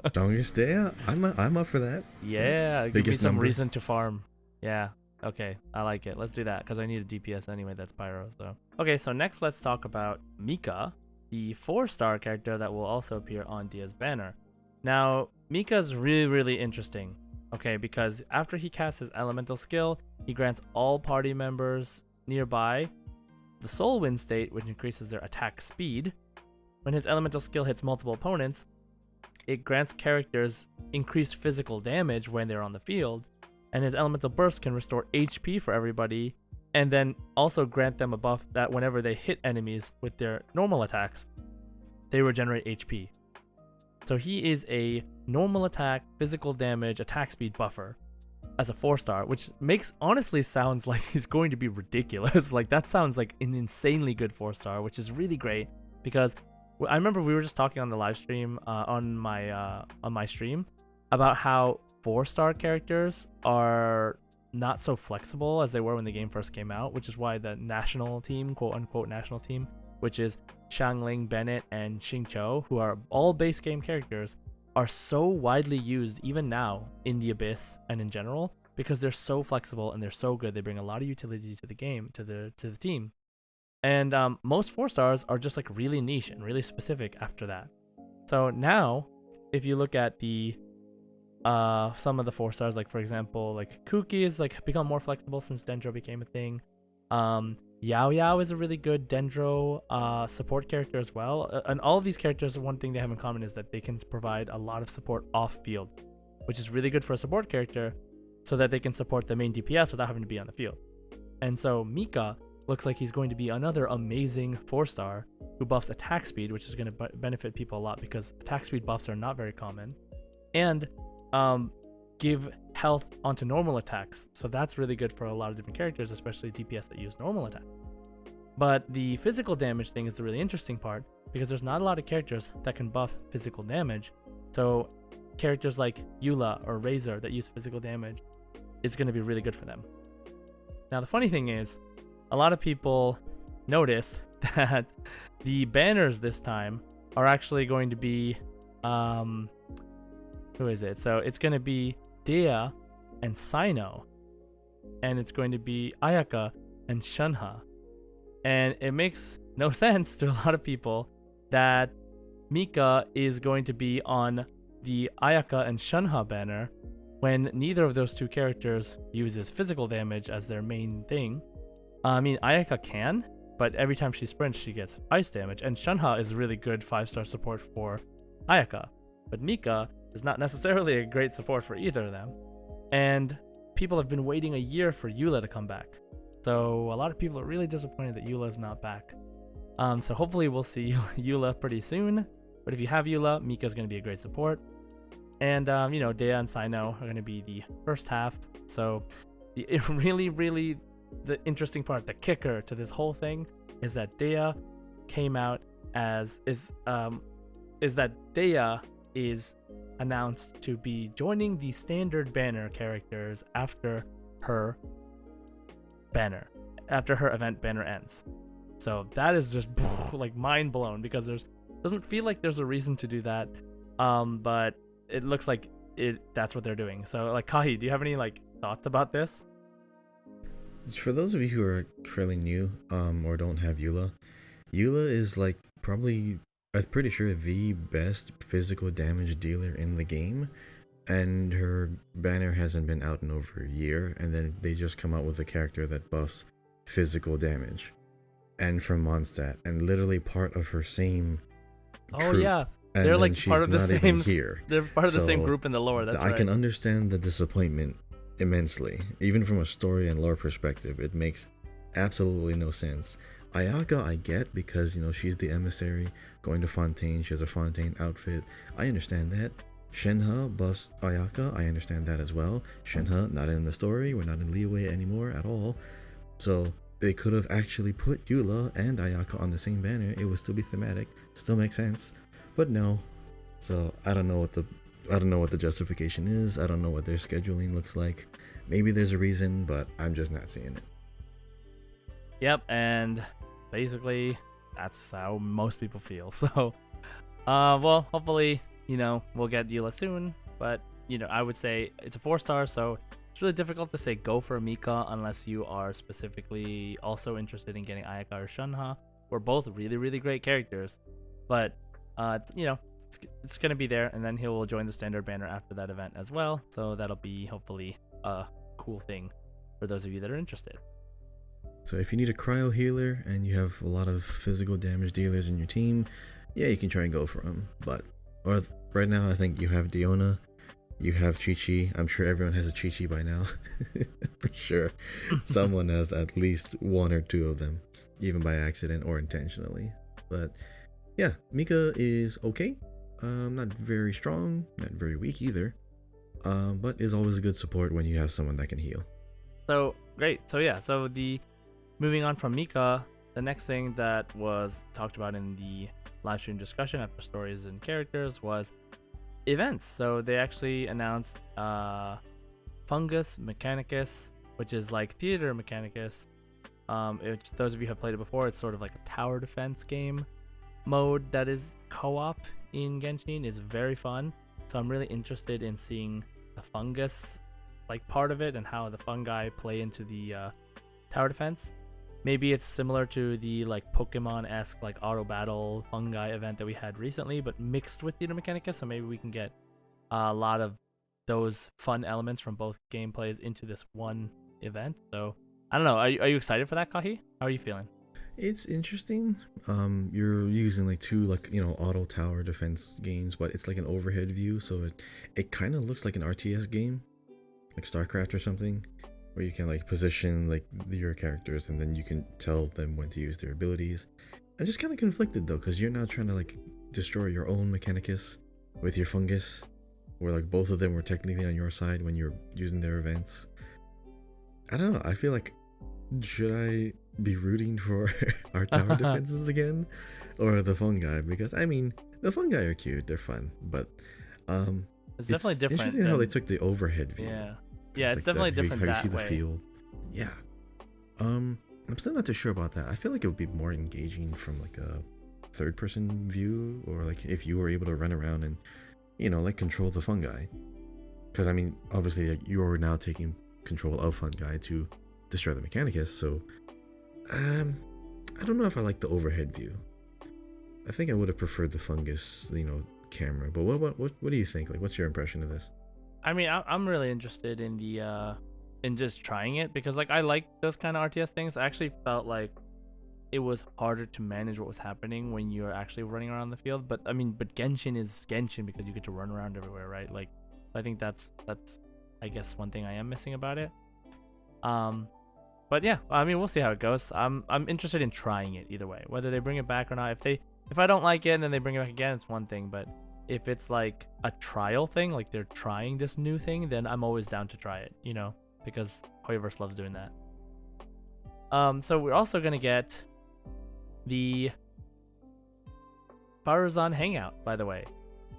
Strongest Dea? I'm up for that. Yeah, Biggest give me some number. reason to farm. Yeah. Okay, I like it. Let's do that because I need a DPS anyway. That's pyro. So okay. So next, let's talk about Mika, the 4-star character that will also appear on Dea's banner. Now, Mika's really, really interesting. Okay, because after he casts his elemental skill, he grants all party members nearby the Soul Wind state, which increases their attack speed. When his elemental skill hits multiple opponents, it grants characters increased physical damage when they're on the field, and his elemental burst can restore HP for everybody, and then also grant them a buff that whenever they hit enemies with their normal attacks, they regenerate HP. So he is a normal attack, physical damage, attack speed buffer as a 4-star, which honestly sounds like he's going to be ridiculous. Like that sounds like an insanely good 4-star, which is really great because I remember we were just talking on the live stream on my stream about how 4-star characters are not so flexible as they were when the game first came out, which is why the national team, quote unquote national team, which is Xiangling, Bennett, and Xingqiu, who are all base game characters, are so widely used even now in the Abyss and in general because they're so flexible and they're so good. They bring a lot of utility to the game, to the team. And most 4-stars are just like really niche and really specific after that. So now, if you look at the some of the 4-stars, like for example, like Kuki is like become more flexible since Dendro became a thing. Yao Yao is a really good Dendro support character as well. And all of these characters, one thing they have in common is that they can provide a lot of support off field, which is really good for a support character so that they can support the main DPS without having to be on the field. And so Mika looks like he's going to be another amazing 4-star who buffs attack speed, which is going to benefit people a lot because attack speed buffs are not very common, and give health onto normal attacks. So that's really good for a lot of different characters, especially DPS that use normal attack. But the physical damage thing is the really interesting part because there's not a lot of characters that can buff physical damage. So characters like Eula or Razor that use physical damage is going to be really good for them. Now the funny thing is, a lot of people noticed that the banners this time are actually going to be who is it? So it's going to be Dea and Sino. and it's going to be Ayaka and Shunha. And it makes no sense to a lot of people that Mika is going to be on the Ayaka and Shunha banner when neither of those two characters uses physical damage as their main thing. I mean, Ayaka can, but every time she sprints, she gets ice damage, and Shunha is really good 5-star support for Ayaka. But Mika is not necessarily a great support for either of them. And people have been waiting a year for Eula to come back. So a lot of people are really disappointed that Eula is not back. So hopefully we'll see Eula pretty soon. But if you have Eula, Mika is going to be a great support. And, Dea and Sino are going to be the first half. So really, the interesting part, the kicker to this whole thing is that Dea came out is that Dea is announced to be joining the standard banner characters after her event banner ends. So that is just like mind blown, because doesn't feel like there's a reason to do that, but it looks like that's what they're doing. So like, Kahi, do you have any like thoughts about this? For those of you who are fairly new, or don't have Eula is like probably, I'm pretty sure, the best physical damage dealer in the game, and her banner hasn't been out in over a year, and then they just come out with a character that buffs physical damage and from Mondstadt, and literally part of her same troop. Yeah, and they're like part of the same here. They're part of the same group in the lore. That's right. I can understand the disappointment immensely. Even from a story and lore perspective, it makes absolutely no sense. Ayaka I get, because she's the emissary going to Fontaine. She has a Fontaine outfit. I understand that. Shenhe buffs Ayaka. I understand that as well. Shenhe not in the story. We're not in Liyue anymore at all. So they could have actually put Eula and Ayaka on the same banner. It would still be thematic. Still make sense. But no. So I don't know what the justification is. I don't know what their scheduling looks like. Maybe there's a reason, but I'm just not seeing it. Yep, and basically that's how most people feel. So, well, hopefully, we'll get Eula soon. But, I would say it's a 4-star, so it's really difficult to say go for Mika unless you are specifically also interested in getting Ayaka or Shunha. We're both really, really great characters. But, it's going to be there, and then he will join the standard banner after that event as well. So that'll be hopefully a cool thing for those of you that are interested. So if you need a cryo healer and you have a lot of physical damage dealers in your team, yeah, you can try and go for them. But right now, I think you have Diona, you have Chi-Chi. I'm sure everyone has a Chi-Chi by now. For sure. Someone has at least one or two of them, even by accident or intentionally. But yeah, Mika is okay. Not very strong, not very weak either. But is always a good support when you have someone that can heal. So great. So yeah, moving on from Mika, the next thing that was talked about in the live stream discussion after stories and characters was events. So they actually announced Fungus Mechanicus, which is like Theater Mechanicus. Which those of you who have played it before, it's sort of like a tower defense game mode that is co-op in Genshin. It's very fun. So I'm really interested in seeing the fungus like part of it and how the fungi play into the tower defense. Maybe it's similar to the like Pokemon-esque like auto battle fungi event that we had recently, but mixed with Theater Mechanicus. So maybe we can get a lot of those fun elements from both gameplays into this one event. So I don't know. Are you excited for that, Kahi? How are you feeling? It's interesting. You're using like two auto tower defense games, but it's like an overhead view, so it kind of looks like an RTS game, like StarCraft or something, where you can like position like your characters and then you can tell them when to use their abilities. I'm just kind of conflicted though, because you're now trying to like destroy your own Mechanicus with your fungus, where like both of them were technically on your side when you're using their events. I don't know. I feel like, should I be rooting for our tower defenses again, or the fungi? Because I mean, the fungi are cute, they're fun, but it's definitely different. Interesting how they took the overhead view. Yeah, it's definitely different. How you see the field. Yeah. I'm still not too sure about that. I feel like it would be more engaging from like a third-person view, or like if you were able to run around and like control the fungi. Because I mean, obviously, like, you are now taking control of fungi to destroy the Mechanicus. So, I don't know if I like the overhead view. I think I would have preferred the fungus, camera. But what do you think? Like, what's your impression of this? I mean, I'm really interested in the in just trying it because like I like those kind of RTS things. I actually felt like it was harder to manage what was happening when you're actually running around the field. But I mean, but Genshin is Genshin because you get to run around everywhere, right? Like, I think that's I guess one thing I am missing about it. But yeah, I mean, we'll see how it goes. I'm interested in trying it either way, whether they bring it back or not. If I don't like it and then they bring it back again, it's one thing. But if it's like a trial thing, like they're trying this new thing, then I'm always down to try it, because Hoyoverse loves doing that. So we're also gonna get the Faruzan hangout, by the way.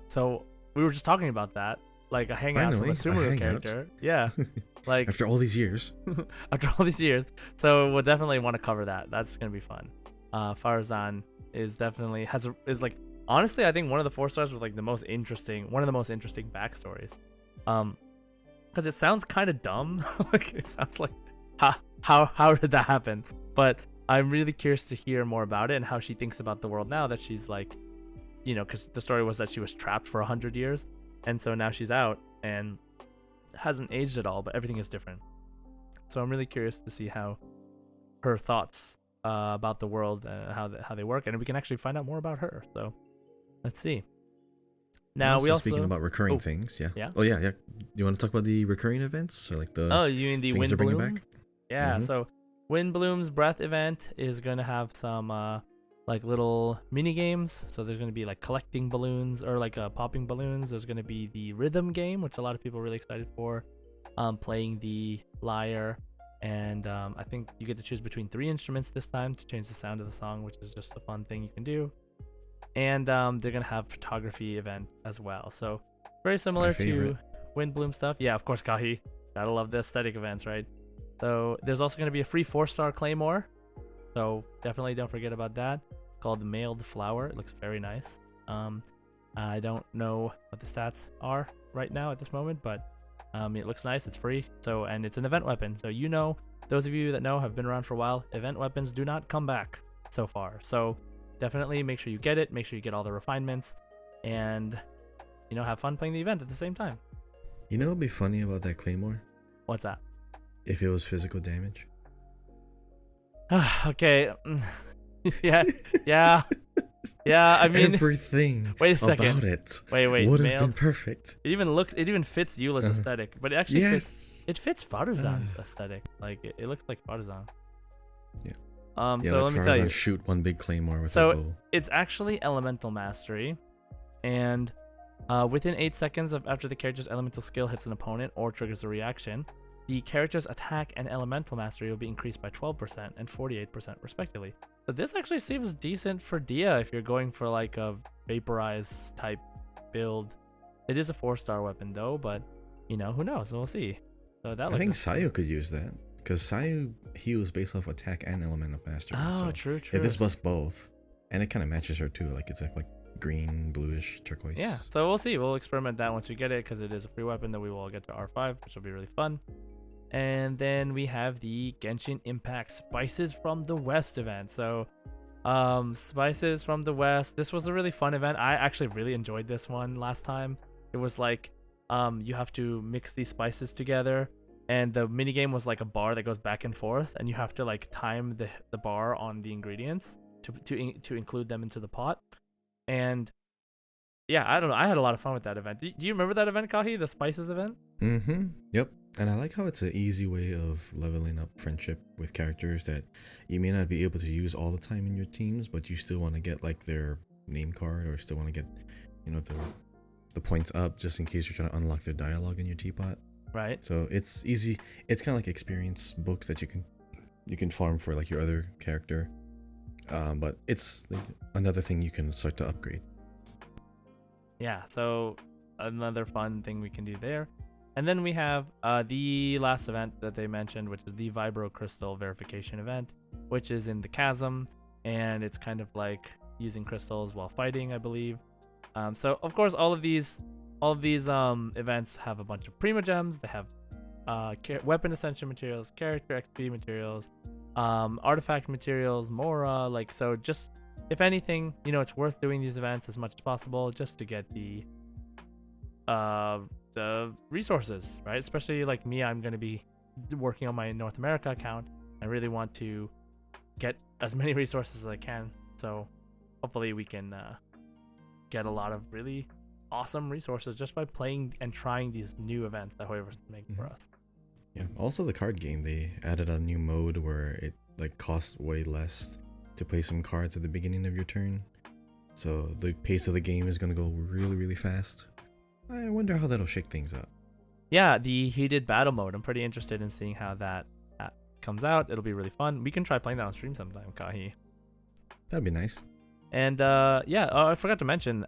So we were just talking about that, like a hangout Finally, from a Sumeru character. Yeah, like After all these years. after all these years. So we'll definitely want to cover that. That's gonna be fun. Faruzan is definitely is like, honestly, I think one of the 4 stars was like one of the most interesting backstories. Because it sounds kind of dumb. Like it sounds like how did that happen? But I'm really curious to hear more about it and how she thinks about the world now that she's like, because the story was that she was trapped for 100 years, and so now she's out and hasn't aged at all, but everything is different. So I'm really curious to see how her thoughts about the world and how they work, and we can actually find out more about her. So let's see. Now we also speaking about recurring things, yeah. Yeah. Oh yeah. You want to talk about the recurring events or like the? Oh, you mean the things Wind they're bringing Bloom? back? Yeah. Mhm. So Wind Bloom's Breath event is gonna have some like little mini games. So there's gonna be like collecting balloons or like popping balloons. There's gonna be the rhythm game, which a lot of people are really excited for. Playing the lyre, and I think you get to choose between 3 instruments this time to change the sound of the song, which is just a fun thing you can do. And they're gonna have photography event as well. So very similar to Wind Bloom stuff. Yeah, of course, Kahi. Gotta love the aesthetic events, right? So there's also gonna be a free 4-star Claymore. So definitely don't forget about that. Called the Mailed Flower. It looks very nice. I don't know what the stats are right now at this moment, but it looks nice. It's free. So, and it's an event weapon. So those of you that know have been around for a while, event weapons do not come back so far. So definitely make sure you get it. Make sure you get all the refinements, and have fun playing the event at the same time. You know what'd be funny about that Claymore? What's that? If it was physical damage. Okay. Yeah. I mean, everything. Wait a second. About it. Wait. would have been perfect. It even fits Eula's aesthetic, but it actually fits Faruzan's aesthetic. Like it looks like Faruzan. Yeah. So let me tell you. Shoot one big Claymore with a bow. It's actually Elemental Mastery, and within 8 seconds after the character's elemental skill hits an opponent or triggers a reaction, the character's attack and elemental mastery will be increased by 12% and 48% respectively. So this actually seems decent for Dia if you're going for like a vaporize type build. It is a 4-star weapon though, but who knows? We'll see. So that I think Sayu could use that because Sayu heals based off attack and elemental mastery. Oh, so true. If this busts both, and it kind of matches her too, like it's like green, bluish, turquoise. Yeah, so we'll see. We'll experiment that once we get it because it is a free weapon that we will get to R5, which will be really fun. And then we have the Genshin Impact Spices from the West event. So Spices from the West. This was a really fun event. I actually really enjoyed this one last time. It was like you have to mix these spices together, and the mini game was like a bar that goes back and forth, and you have to like time the bar on the ingredients to include them into the pot. And yeah, I don't know. I had a lot of fun with that event. Do you remember that event, Kahi? The Spices event? Mm-hmm. Yep. And I like how it's an easy way of leveling up friendship with characters that you may not be able to use all the time in your teams, but you still want to get like their name card or still want to get, the points up just in case you're trying to unlock their dialogue in your teapot. Right. So it's easy. It's kind of like experience books that you can farm for like your other character. But it's like another thing you can start to upgrade. Yeah, so another fun thing we can do there. And then we have the last event that they mentioned, which is the Vibro Crystal verification event, which is in the Chasm, and it's kind of like using crystals while fighting, I believe. So of course all of these events have a bunch of Prima Gems. They have weapon ascension materials, character XP materials, artifact materials, Mora. Like, so just if anything, you know, it's worth doing these events as much as possible just to get the resources, right? Especially like me, I'm going to be working on my North America account. I really want to get as many resources as I can, so hopefully we can get a lot of really awesome resources just by playing and trying these new events that Hoyoverse is making for us. Yeah, also the card game, they added a new mode where it like costs way less to play some cards at the beginning of your turn, so the pace of the game is going to go really fast. I wonder how that'll shake things up. Yeah, the heated battle mode, I'm pretty interested in seeing how that comes out. It'll be really fun. We can try playing that on stream sometime, Kahi. That'd be nice. And yeah, I forgot to mention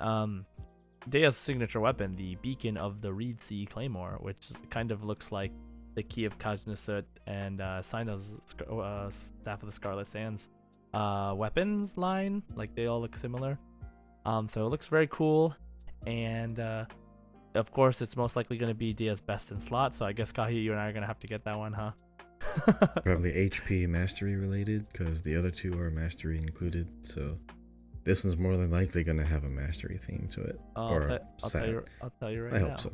Dea's signature weapon, the Beacon of the Reed Sea Claymore, which kind of looks like the Key of Kajnasut and Sina's Staff of the Scarlet Sands weapons line. Like, they all look similar. So it looks very cool. And of course, it's most likely going to be Dea's best in slot. So I guess, Kahi, you and I are going to have to get that one, huh? Probably HP mastery related, because the other two are mastery included. So this one's more than likely going to have a mastery theme to it. I'll tell you right now. I hope so.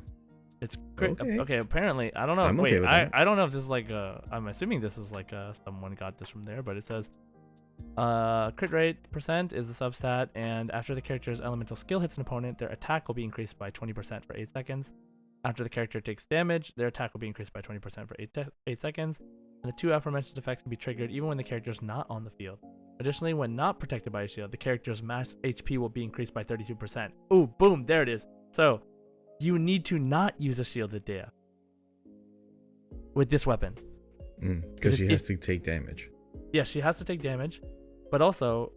It's great. Okay, apparently, I don't know. I'm Wait, okay with that. I don't know if this is like I'm assuming this is like someone got this from there, but it says crit rate % is the substat, and after the character's elemental skill hits an opponent, their attack will be increased by 20% for 8 seconds. After the character takes damage, their attack will be increased by 20% for 8 seconds, and the two aforementioned effects can be triggered even when the character is not on the field. Additionally, when not protected by a shield, the character's max HP will be increased by 32%. Ooh, boom, there it is. So, you need to not use a shield with Dea. With this weapon. Because she has to take damage. Yeah, she has to take damage, but also,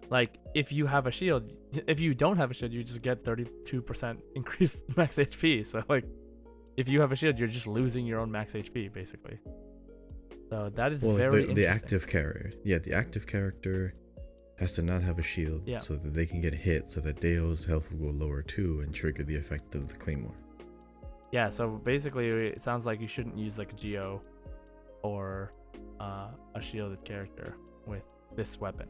like, if you have a shield, if you don't have a shield, you just get 32% increased max HP. So, like, if you have a shield, you're just losing your own max HP, basically. So that is very interesting. The active character. Yeah, the active character has to not have a shield, yeah, so that they can get hit, so that Deo's health will go lower too and trigger the effect of the Claymore. Yeah, so basically it sounds like you shouldn't use like a Geo or a shielded character with this weapon.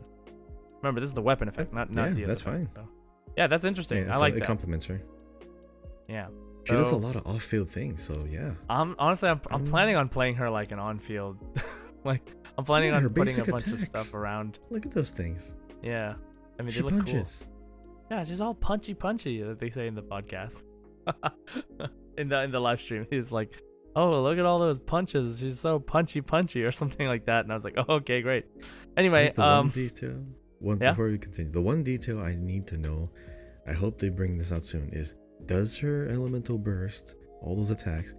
Remember, this is the weapon effect, not yeah, Dea's that's effect, fine. So. Yeah, that's interesting. Yeah, I like it that. complements her. Yeah. She does a lot of off-field things, so yeah. I'm planning on playing her like an on-field. Like, I'm planning on putting a bunch of stuff around. Look at those things. Yeah. I mean, she they look punches. Cool. Yeah, she's all punchy, that they say in the podcast. in the live stream, he's like, "Oh, look at all those punches. She's so punchy," or something like that. And I was like, "Oh, okay, great." Anyway, one detail. Yeah? Before we continue, the one detail I need to know, I hope they bring this out soon, is does her elemental burst, all those attacks,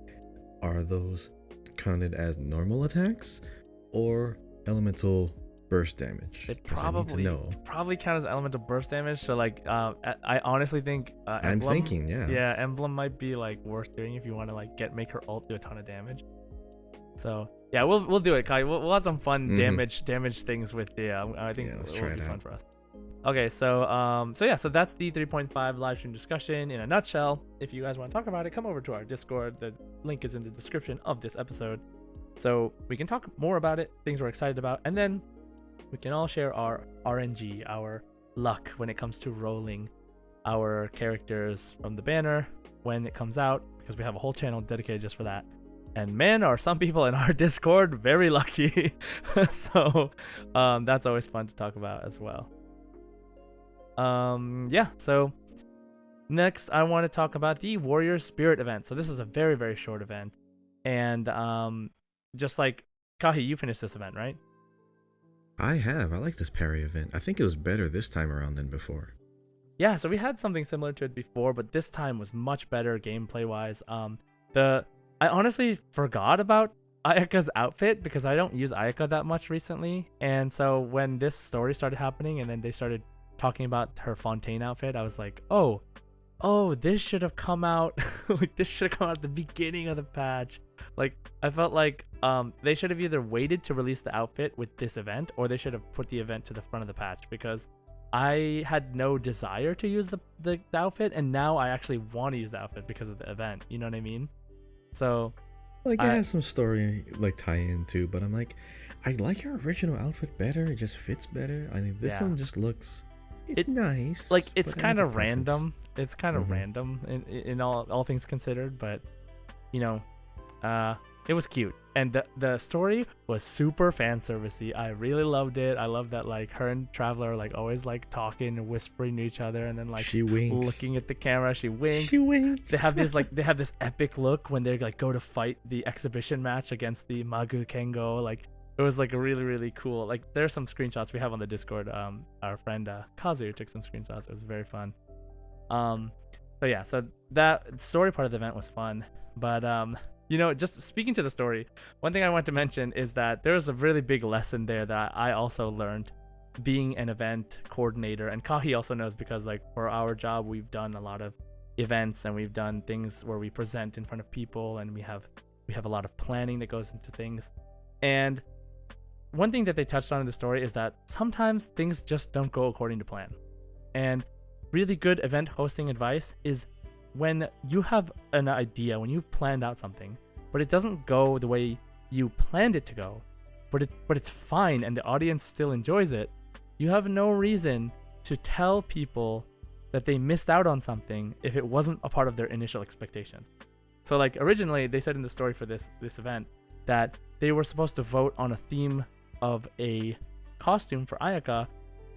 are those counted as normal attacks or elemental burst damage? It probably count as elemental burst damage. So like, I honestly think I'm thinking, yeah, Emblem might be like worth doing if you want to like make her ult do a ton of damage. So yeah, we'll do it, Kai. We'll have some fun damage things with the. I think let's it'll try be it fun out. for us. Okay, so that's the 3.5 live stream discussion in a nutshell. If you guys want to talk about it, come over to our Discord. The link is in the description of this episode, so we can talk more about it, things we're excited about, and then we can all share our RNG, our luck when it comes to rolling our characters from the banner when it comes out, because we have a whole channel dedicated just for that. And man, are some people in our Discord very lucky. So that's always fun to talk about as well. Yeah, so next I want to talk about the Warrior Spirit event. So this is a very, very short event, and just like Kahi, you finished this event, right? I like this parry event. I think it was better this time around than before. Yeah, so we had something similar to it before, but this time was much better gameplay wise. I honestly forgot about Ayaka's outfit because I don't use Ayaka that much recently, and so when this story started happening and then they started talking about her Fontaine outfit, I was like, oh, this should have come out like this should have come out at the beginning of the patch. Like, I felt like they should have either waited to release the outfit with this event, or they should have put the event to the front of the patch, because I had no desire to use the outfit, and now I actually want to use the outfit because of the event. You know what I mean? So Like it I has some story like tie-in too, but I'm like, I like your original outfit better. It just fits better. I mean, this yeah, one just looks, it's it nice, it's but I kind have a of preference. random. It's kind of Mm-hmm. random in all things considered, but you know, uh, it was cute, and the story was super fan servicey. I really loved it. I love that like her and Traveler like always like talking and whispering to each other, and then like She winks. looking at the camera. She She winks. winked. They have this epic look when they like go to fight the exhibition match against the Magu Kengo. Like it was like really cool. Like there's some screenshots we have on the Discord. Our friend Kazu took some screenshots. It was very fun. Um, so yeah, so that story part of the event was fun, but just speaking to the story, one thing I want to mention is that there was a really big lesson there that I also learned being an event coordinator, and Kahi also knows because like for our job we've done a lot of events and we've done things where we present in front of people and we have a lot of planning that goes into things. And one thing that they touched on in the story is that sometimes things just don't go according to plan. And really good event hosting advice is when you have an idea, when you've planned out something, but it doesn't go the way you planned it to go, but it's fine and the audience still enjoys it, you have no reason to tell people that they missed out on something if it wasn't a part of their initial expectations. So like originally they said in the story for this event that they were supposed to vote on a theme of a costume for Ayaka,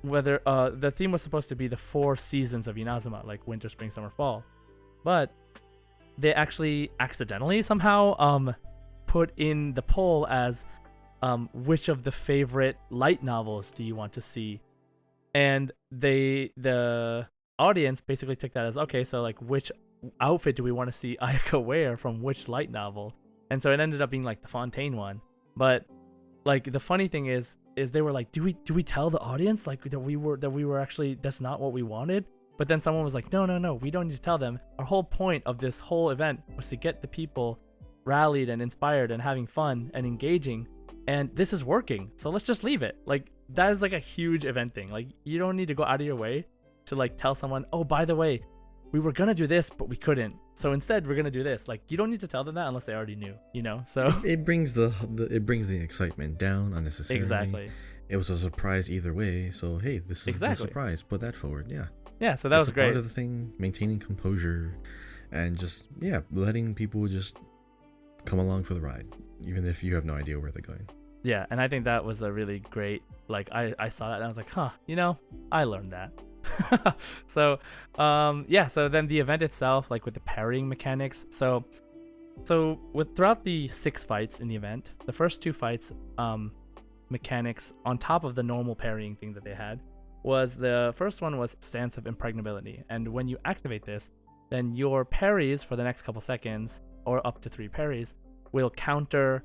whether the theme was supposed to be the 4 seasons of Inazuma, like winter, spring, summer, fall. But they actually accidentally somehow put in the poll as which of the favorite light novels do you want to see? And the audience basically took that as, okay, so like which outfit do we want to see Ayaka wear from which light novel? And so it ended up being like the Fontaine one. But like the funny thing is they were like, do we tell the audience like that we were actually, that's not what we wanted? But then someone was like, no, we don't need to tell them. Our whole point of this whole event was to get the people rallied and inspired and having fun and engaging, and this is working, so let's just leave it. Like that is like a huge event thing. Like you don't need to go out of your way to like tell someone, oh, by the way, we were gonna do this but we couldn't, so instead we're gonna do this. Like you don't need to tell them that unless they already knew, so It brings it brings the excitement down unnecessarily. exactly. It was a surprise either way, so hey, this is the Exactly. surprise. Put that forward, yeah. Yeah, so that It's was a part great. of the thing, maintaining composure, and just letting people just come along for the ride, even if you have no idea where they're going. Yeah, and I think that was a really great, like I saw that and I was like, huh, I learned that. So so then the event itself, like with the parrying mechanics, so with throughout the 6 fights in the event, the first 2 fights mechanics on top of the normal parrying thing that they had was, the first one was Stance of Impregnability, and when you activate this, then your parries for the next couple seconds, or up to 3 parries, will counter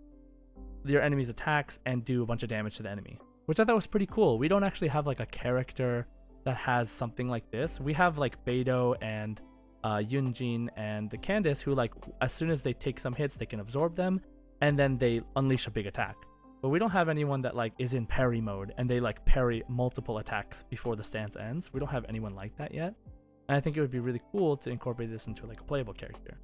your enemy's attacks and do a bunch of damage to the enemy, which I thought was pretty cool. We don't actually have like a character that has something like this. We have like Beidou and Yunjin and Candice, who like as soon as they take some hits, they can absorb them, and then they unleash a big attack. But we don't have anyone that like is in parry mode and they like parry multiple attacks before the stance ends. We don't have anyone like that yet, and I think it would be really cool to incorporate this into like a playable character.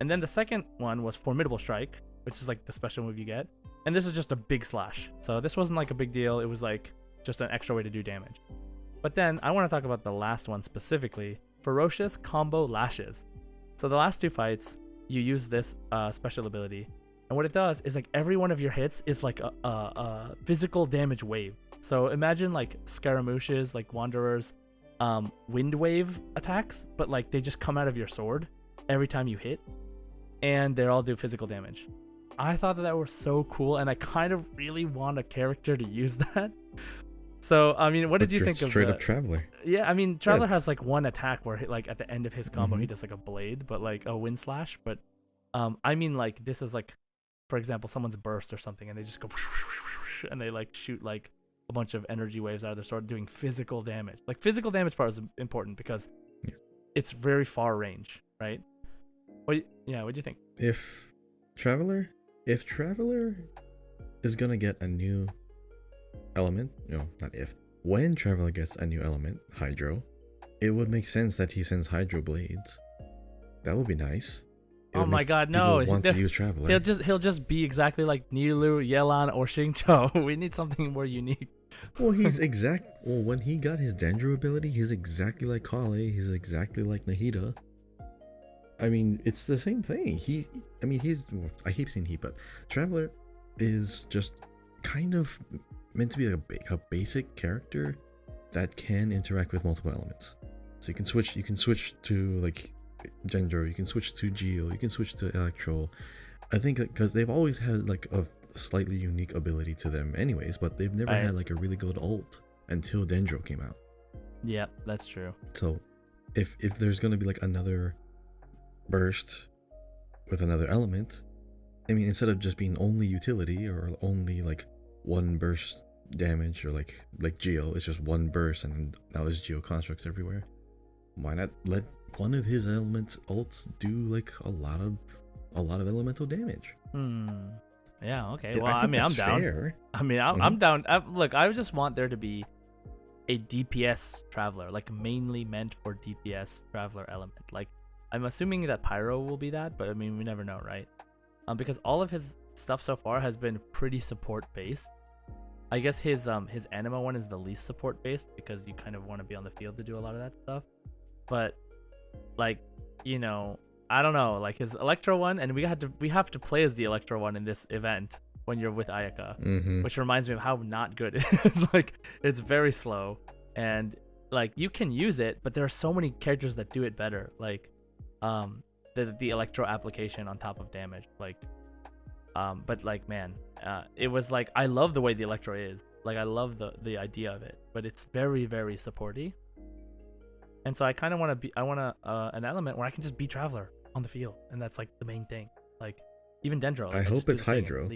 And then the second one was Formidable Strike, which is like the special move you get, and this is just a big slash. So this wasn't like a big deal. It was like just an extra way to do damage. But then I want to talk about the last one specifically, Ferocious Combo Lashes. So the last 2 fights, you use this special ability, and what it does is like every one of your hits is like a physical damage wave. So imagine like Scaramouches, like Wanderers, wind wave attacks, but like they just come out of your sword every time you hit, and they all do physical damage. I thought that was so cool, and I kind of really want a character to use that. So I mean, what did you think of straight up Traveler? Yeah, I mean, Traveler has like one attack where like at the end of his combo he Mhm. does like a blade, but like a wind slash. But I mean, like this is like, for example, someone's burst or something, and they just go and they like shoot like a bunch of energy waves out of their sword, doing physical damage. Like physical damage part is important because Yeah. it's very far range, right? What do you think? If Traveler is gonna get a new element, no, not if, when Traveler gets a new element, Hydro, it would make sense that he sends Hydro Blades. That would be nice. Oh It'll my make God, people no! want to use Traveler. He'll just be exactly like Nilu, Yelan, or Xingqiu. We need something more unique. Well, well, when he got his Dendro ability, he's exactly like Kale. He's exactly like Nahida. I mean, it's the same thing. Well, I keep saying he, but Traveler is just kind of meant to be a basic character that can interact with multiple elements. So you can switch to like Gendro, you can switch to Geo, you can switch to Electro. I think because they've always had like a slightly unique ability to them anyways, but they've never had like a really good ult until Dendro came out. Yeah, that's true. So if there's gonna be like another burst with another element, I mean, instead of just being only utility or only like one burst damage, or like Geo, it's just one burst and now there's Geo constructs everywhere. Why not let one of his ults do like a lot of elemental damage? Yeah, okay. Yeah, Well, I mean, I'm down. Fair. I mean, I'm down. Look, I just want there to be a DPS Traveler, like mainly meant for DPS Traveler element. Like, I'm assuming that Pyro will be that, but I mean, we never know, right? Because all of his stuff so far has been pretty support based. I guess his anima one is the least support based because you kind of want to be on the field to do a lot of that stuff. But like, you know, I don't know, like his Electro one, and we have to play as the Electro one in this event when you're with Ayaka, which reminds me of how not good it is. Like, it's very slow, and like you can use it, but there are so many characters that do it better. Like, the Electro application on top of damage, like, but like, man, it was like, I love the way the Electro is. Like, I love the idea of it, but it's very, very supporty. And so I kind of want to an element where I can just be Traveler on the field, and that's like the main thing. Like, even Dendro. I hope it's Hydro.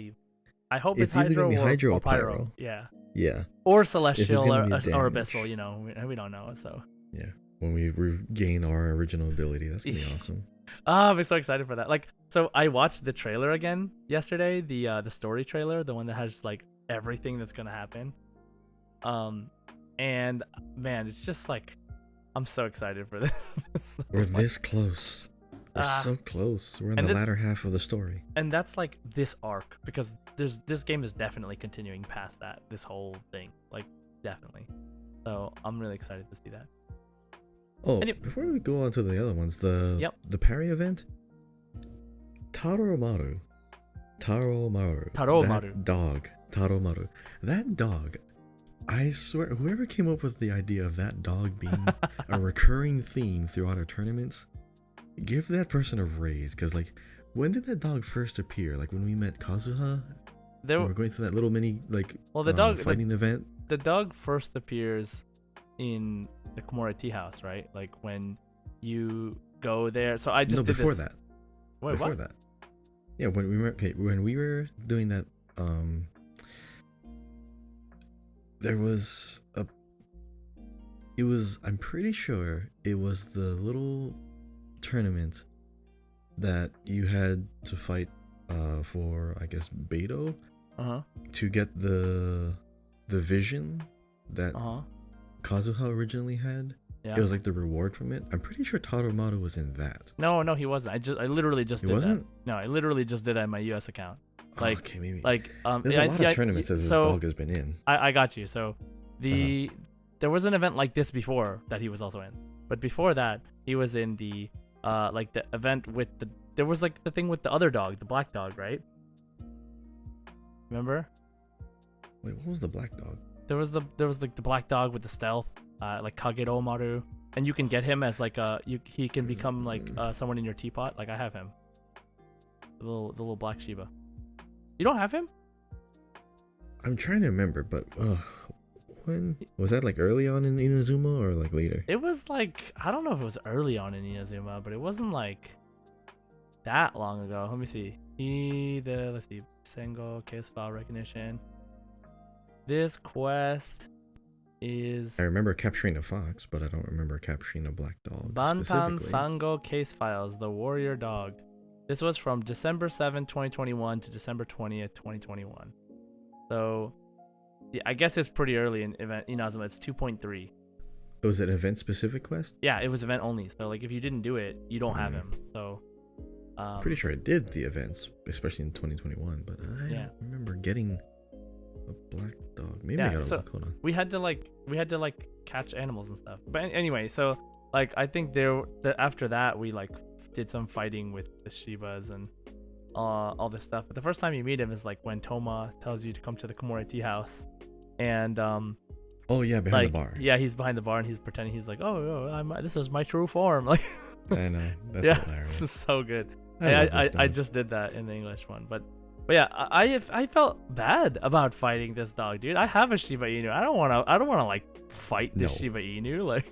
I hope it's Hydro, or Pyro. Yeah. Yeah. Or Celestial or Abyssal. You know, we don't know. So. Yeah. When we regain our original ability, that's gonna be awesome. I'm so excited for that. Like, so I watched the trailer again yesterday, the story trailer, the one that has like everything that's gonna happen. And man, it's just like, I'm so excited for this. We're this close. We're so close. We're in the latter half of the story. And that's like this arc, because this game is definitely continuing past that, this whole thing. Like, definitely. So I'm really excited to see that. Oh, before we go on to the other ones, the parry event, Taromaru. That dog, I swear, whoever came up with the idea of that dog being a recurring theme throughout our tournaments, give that person a raise. Because, like, when did that dog first appear? Like, when we met Kazuha? We were going through that little mini, like, fighting event? The dog first appears in the Komura Tea House, right? Like, when you go there. So I just did before this. that. Wait, before what? that. Yeah, when we were doing that, there was I'm pretty sure it was the little tournament that you had to fight for, I guess, Beto, to get the vision that Kazuha originally had. Yeah. It was like the reward from it. I'm pretty sure Taromaru was in that. No, he wasn't. I literally just did that. No, I literally just did that in my US account. Like, okay, maybe. Like, there's a lot of tournaments that this dog has been in. I got you. So there was an event like this before that he was also in, but before that he was in the like the event with there was like the thing with the other dog, the black dog, right? Remember? Wait, what was the black dog? There was like the black dog with the stealth, like Kagero Maru, and you can get him as like he can become like someone in your teapot. Like, I have him, the little black Shiba. You don't have him? I'm trying to remember, but when was that? Like early on in Inazuma or like later? It was like, I don't know if it was early on in Inazuma, but it wasn't like that long ago. Let me see. Let's see. Sengo case file recognition. This quest is. I remember capturing a fox, but I don't remember capturing a black dog. Bantan Sango case files, the warrior dog. This was from December 7th, 2021 to December 20th, 2021. So, yeah, I guess it's pretty early in Inazuma. It's 2.3. Was it an event-specific quest? Yeah, it was event only. So, like, if you didn't do it, you don't have him. So, Pretty sure I did the events, especially in 2021, but I Yeah. don't remember getting a black dog. Maybe I Yeah, got a so look. Hold on. we had to like catch animals and stuff. But anyway, so like I think after that we like did some fighting with the Shibas and all this stuff. But the first time you meet him is like when Toma tells you to come to the Komura tea house, and Oh yeah, behind the bar. yeah, he's behind the bar and he's pretending he's like, this is my true form. Like, I know. That's yeah, hilarious. this is so good. I love this I dog. just did that in the English one, but yeah, I felt bad about fighting this dog, dude. I have a Shiba Inu. I don't wanna like fight this No. Shiba Inu, like,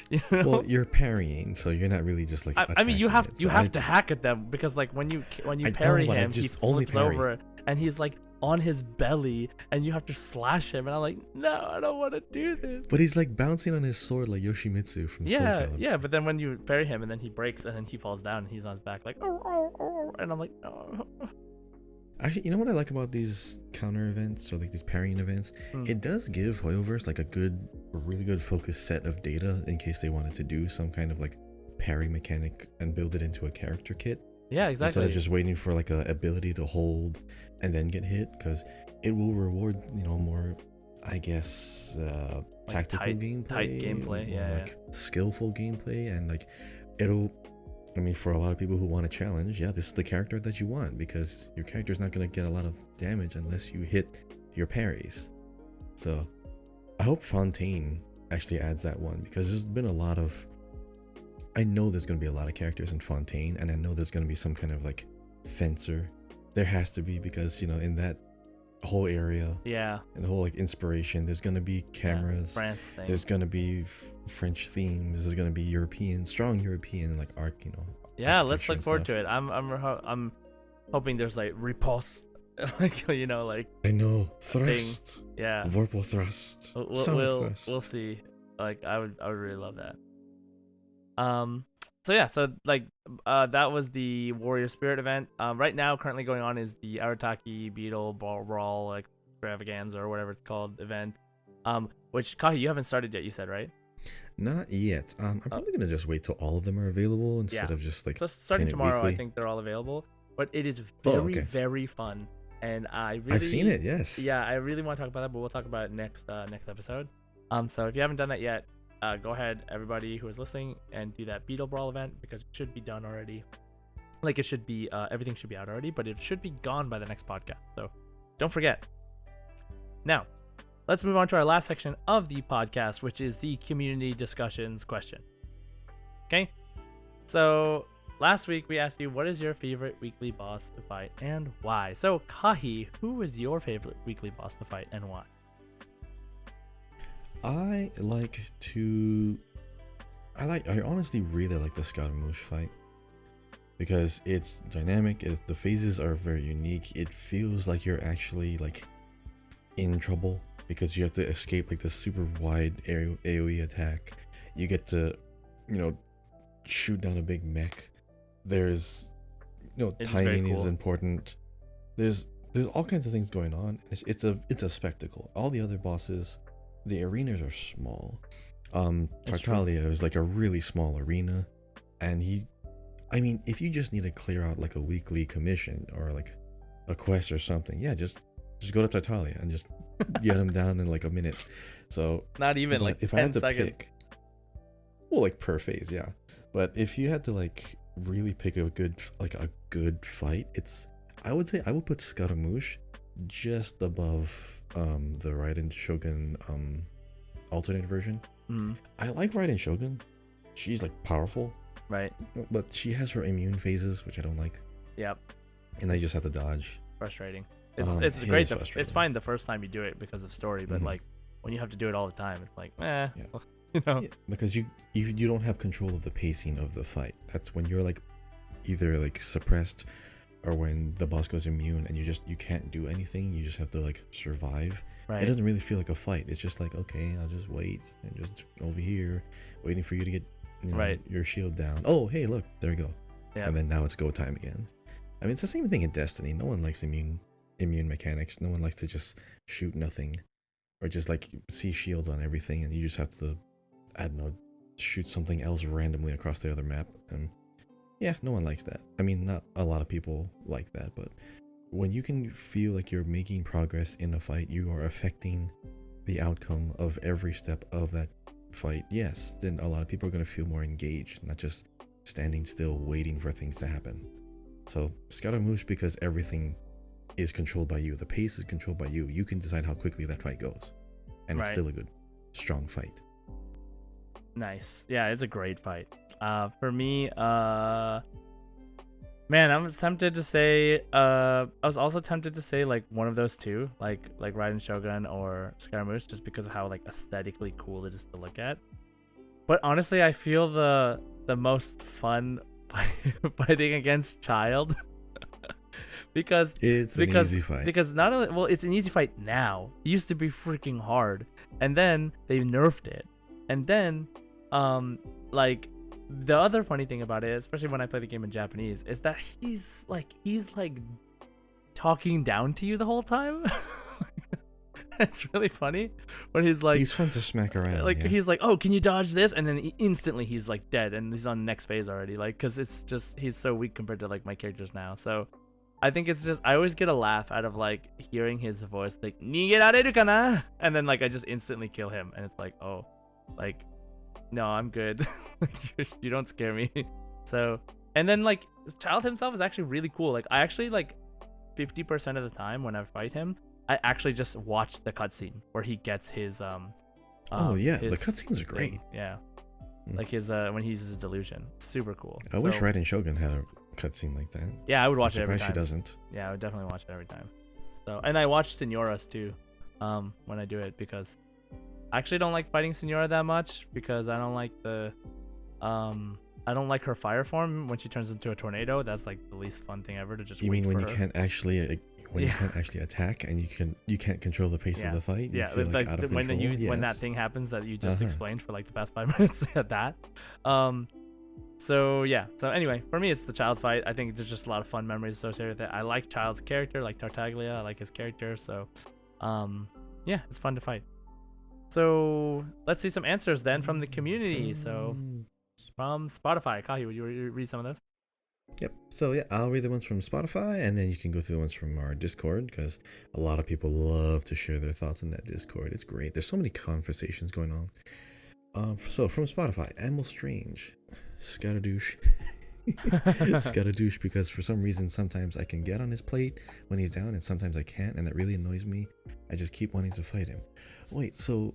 you know. Well, you're parrying, so you're not really just like. I mean, you have attacking it, so to hack at them because like when you I parry know, but I him, he just only flips parry. over and he's like on his belly, and you have to slash him. And I'm like, no, I don't want to do this. But he's like bouncing on his sword like Yoshimitsu from Soul Yeah, Calibur. yeah. But then when you parry him, and then he breaks, and then he falls down, and he's on his back like, and I'm like, oh. Actually, you know what I like about these counter events or like these parrying events? It does give Hoyoverse like a really good focused set of data in case they wanted to do some kind of like parry mechanic and build it into a character kit. Yeah, exactly. Instead of just waiting for like a ability to hold and then get hit, because it will reward, more, I guess, tactical gameplay, tight gameplay, more yeah, like skillful gameplay, and like it'll. I mean, for a lot of people who want a challenge, yeah, this is the character that you want, because your character's not going to get a lot of damage unless you hit your parries. So I hope Fontaine actually adds that one, because there's been a lot of... I know there's going to be a lot of characters in Fontaine, and I know there's going to be some kind of like fencer. There has to be, because, in that whole area, Yeah, and the whole like inspiration, there's going to be cameras. France thing. There's going to be French themes. There's going to be strong European like art, Yeah, let's architecture look and forward stuff. to it. I'm hoping there's like riposte, like like I know. Thrust. yeah. Vorpal thrust. We'll Sonic thrust. we'll see. Like I would really love that. So yeah, so like that was the Warrior Spirit event. Right now currently going on is the Arataki Beetle Brawl like extravaganza or whatever it's called event. Which Kahi, you haven't started yet, you said, right? Not yet. I'm probably gonna just wait till all of them are available instead of just like. So starting playing it tomorrow, I weekly. think they're all available. But it is okay. very fun, and I've seen it. Yes. Yeah, I really want to talk about that, but we'll talk about it next episode. So if you haven't done that yet, go ahead, everybody who is listening, and do that Beetle Brawl event, because it should be done already. Like, it should be everything should be out already, but it should be gone by the next podcast. So don't forget. Now, let's move on to our last section of the podcast, which is the community discussions question. Okay, so last week we asked you, what is your favorite weekly boss to fight and why? So Kahi, who was your favorite weekly boss to fight and why? I honestly really like the Scaramouche fight, because it's dynamic. The phases are very unique. It feels like you're actually like in trouble, because you have to escape like this super wide AoE attack. You get to, shoot down a big mech. There's, timing is important. There's all kinds of things going on. It's a spectacle. All the other bosses, the arenas are small. Tartaglia is like a really small arena, and if you just need to clear out like a weekly commission or like a quest or something, yeah, just go to Tartaglia and just get him down in like a minute. So not even like if 10 I had to seconds. pick, well, like per phase, yeah. But if you had to like really pick a good fight, I would say I would put Scaramouche just above the Raiden Shogun alternate version. I like Raiden Shogun. She's like powerful, Right. but she has her immune phases, which I don't like, Yep. and I just have to dodge. Frustrating. It's It great. is frustrating. It's fine the first time you do it because of story, but Mhm. like when you have to do it all the time, it's like, Yeah. Yeah, Because you don't have control of the pacing of the fight. That's when you're like either like suppressed, or when the boss goes immune and you can't do anything. You just have to like survive. right. It doesn't really feel like a fight. It's just like, okay, I'll just wait and just over here waiting for you to get Right. your shield down. Oh, hey, look, there we go. Yeah. And then now it's go time again. I mean, it's the same thing in Destiny. No one likes immune mechanics. No one likes to just shoot nothing, or just like see shields on everything, and you just have to, I don't know, shoot something else randomly across the other map. And Yeah, no one likes that. I mean, not a lot of people like that, but when you can feel like you're making progress in a fight, you are affecting the outcome of every step of that fight, yes, then a lot of people are going to feel more engaged, not just standing still waiting for things to happen. So Scaramouche, because everything is controlled by you, the pace is controlled by you, you can decide how quickly that fight goes, and it's still a good strong fight. Nice. Yeah, it's a great fight. For me, man, I was tempted to say I was also tempted to say like one of those two, like Raiden Shogun or Scaramouche, just because of how like aesthetically cool it is to look at. But honestly, I feel the most fun fighting against Child because it's an easy fight. Because not only, well, it's an easy fight now. It used to be freaking hard, and then they nerfed it, and then like the other funny thing about it, especially when I play the game in Japanese, is that he's like talking down to you the whole time. It's really funny when he's like, he's fun to smack around. Like he's like, oh, can you dodge this? And then instantly he's like dead, and he's on the next phase already. Like, cause it's just he's so weak compared to like my characters now. So I think it's just I always get a laugh out of like hearing his voice like "Nigerareru kana?" And then like I just instantly kill him, and it's like, oh, like no, I'm good. You don't scare me. So, and then like Child himself is actually really cool. Like I actually like 50% of the time when I fight him, I actually just watch the cutscene where he gets his oh yeah, the cutscenes are great. Yeah, like his when he uses his delusion, super cool. I wish Raiden Shogun had a cutscene like that. Yeah, I would watch it every time. She doesn't. Yeah, I would definitely watch it every time. So, and I watch Senora's too, when I do it, because I actually don't like fighting Senora that much because I don't like the I don't like her fire form when she turns into a tornado. That's like the least fun thing ever to just. You wait mean when for you her. can't actually you can't actually attack and you can't control the pace of the fight? Yeah, feel like out of when control? when that thing happens that you just explained for like the past 5 minutes at that. So yeah. So anyway, for me it's the Child fight. I think there's just a lot of fun memories associated with it. I like Child's character, like Tartaglia. I like his character. So yeah, it's fun to fight. So let's see some answers then from the community. So from Spotify, Kahi, would you read some of those? Yep. So yeah, I'll read the ones from Spotify, and then you can go through the ones from our Discord, because a lot of people love to share their thoughts in that Discord. It's great. There's so many conversations going on. So from Spotify, Animal Strange, Scaradouche. Scaradouche, because for some reason sometimes I can get on his plate when he's down, and sometimes I can't, and that really annoys me. I just keep wanting to fight him. Wait, so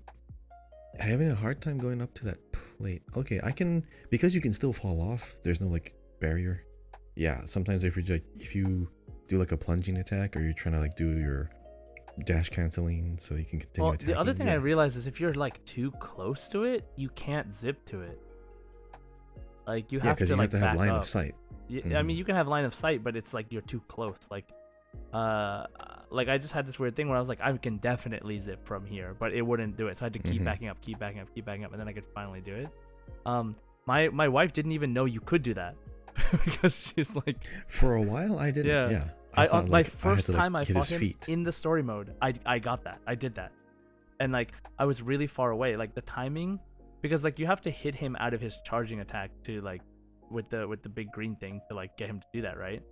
having a hard time going up to that plate. I can, because you can still fall off. There's no like barrier. Yeah, sometimes if you do like a plunging attack, or you're trying to like do your dash canceling so you can continue attacking. The other thing I realized is if you're like too close to it, you can't zip to it. Like you have to like have line up. of sight. Yeah, I mean you can have line of sight, but it's like you're too close. Like I just had this weird thing where I was like, I can definitely zip from here, but it wouldn't do it. So I had to keep backing up, and then I could finally do it. My wife didn't even know you could do that because she's like, for a while I didn't. Yeah. My first time I fought him feet in the story mode, I got that. I did that, and like I was really far away. Like the timing, because like you have to hit him out of his charging attack to like with the big green thing to like get him to do that, right?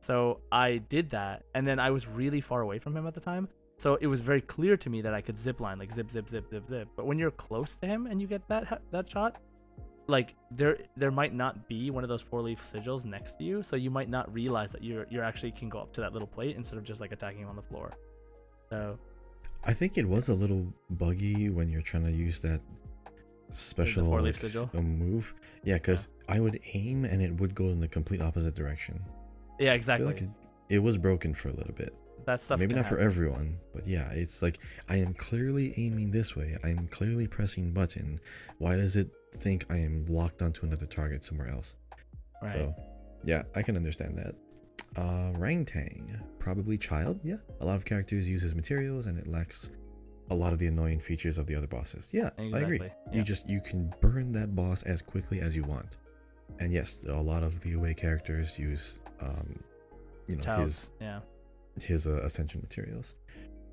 So I did that, and then I was really far away from him at the time, so it was very clear to me that I could zip line, like zip, zip, zip, zip, zip. But when you're close to him and you get that shot, like there might not be one of those 4-leaf sigils next to you, so you might not realize that you're actually can go up to that little plate instead of just like attacking him on the floor. So I think it was a little buggy when you're trying to use that special 4-leaf sigil move. Yeah, because I would aim and it would go in the complete opposite direction. Yeah, exactly. I feel like it was broken for a little bit. That stuff maybe not happen. For everyone, but yeah, it's like I am clearly aiming this way. I am clearly pressing button. Why does it think I am locked onto another target somewhere else? Right. So yeah, I can understand that. Rangtang, probably Child. Yeah, a lot of characters use his materials, and it lacks a lot of the annoying features of the other bosses. Yeah, exactly. I agree. Yeah. You can burn that boss as quickly as you want. And yes, a lot of the away characters use Child's, his ascension materials.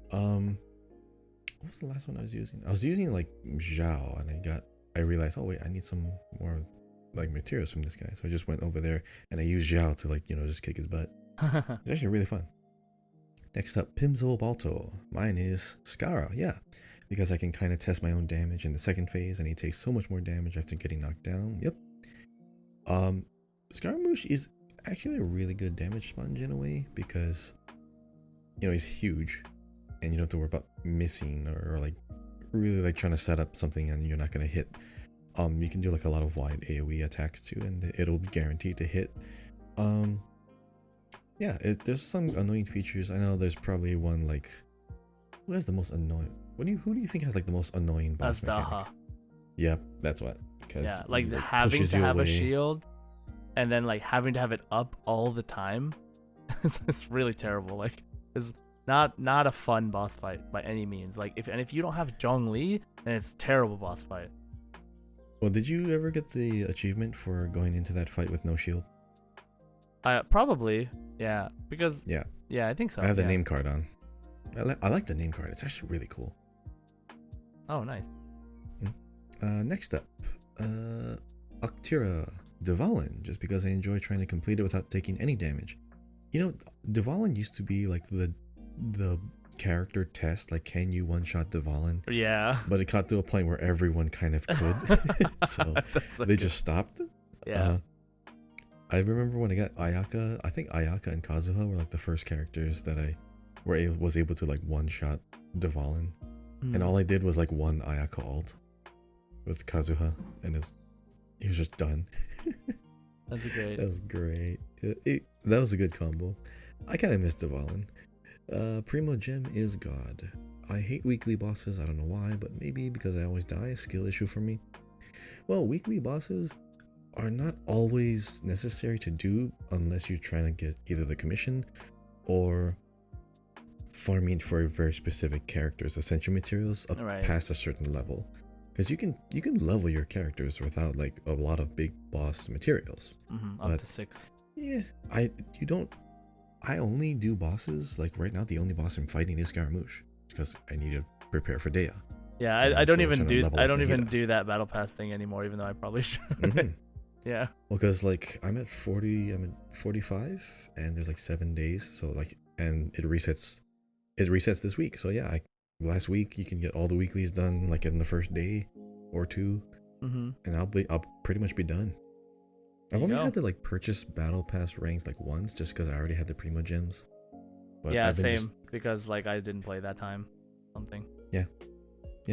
What was the last one I was using? I was using like Zhao, and I realized, oh wait, I need some more like materials from this guy. So I just went over there and I used Zhao to like, just kick his butt. It's actually really fun. Next up, Pimzo Balto. Mine is Skara, yeah. Because I can kind of test my own damage in the second phase and he takes so much more damage after getting knocked down. Yep. Scaramouche is actually a really good damage sponge in a way because, he's huge and you don't have to worry about missing or like really like trying to set up something and you're not going to hit. You can do like a lot of wide AoE attacks too and it'll be guaranteed to hit. Yeah, there's some annoying features. I know there's probably one like, who has the most annoying? Who do you think has like the most annoying boss mechanic? Yep, that's what. Yeah, like having to have a shield, and then like having to have it up all the time. It's really terrible. Like, it's not a fun boss fight by any means. Like, if you don't have Zhongli, then it's a terrible boss fight. Well, did you ever get the achievement for going into that fight with no shield? Probably, yeah. Because yeah, I think so. I have the name card on. I like the name card. It's actually really cool. Oh, nice. Next up, Octira Dvalin, just because I enjoy trying to complete it without taking any damage. Dvalin used to be like the character test, like can you one-shot Dvalin? Yeah. But it got to a point where everyone kind of could, so they just stopped. Yeah. I remember when I got Ayaka. I think Ayaka and Kazuha were like the first characters that I was able to like one-shot Dvalin. And all I did was like one Ayaka ult with Kazuha, and he was just done. That's great. That was great. That was a good combo. I kind of missed Dvalin. Primo Gem is God. I hate weekly bosses. I don't know why, but maybe because I always die. A skill issue for me. Well, weekly bosses are not always necessary to do unless you're trying to get either the commission or farming for very specific characters, essential materials up past a certain level, because you can level your characters without like a lot of big boss materials. Up to 6. Yeah, I only do bosses like right now. The only boss I'm fighting is Scaramouche because I need to prepare for Dea. Yeah, I don't even do that battle pass thing anymore, even though I probably should. Yeah. Well, because like I'm at 45 and there's like 7 days, so like, and it resets this week. So yeah, last week you can get all the weeklies done like in the first day or two, and I'll pretty much be done. I've only had to like purchase battle pass ranks like once just because I already had the Primo gems. But yeah, same, because like I didn't play that time something. Yeah,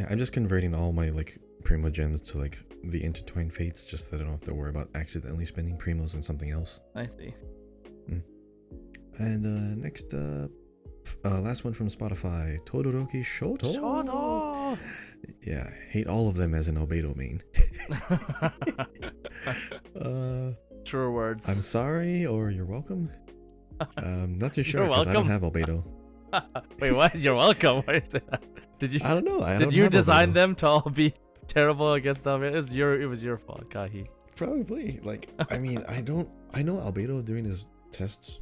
I'm just converting all my like Primo gems to like the intertwined fates just so that I don't have to worry about accidentally spending Primos on something else. I see. And next up, last one from Spotify, Todoroki Shoto. Yeah, hate all of them as an Albedo main. True words. I'm sorry, or you're welcome. Not too sure You're because I don't welcome. have Albedo. Wait, what? You're welcome. Did you? I don't know. Did you design them to all be terrible against Albedo? It was your fault, Kahi. Probably. Like, I mean, I know Albedo during his test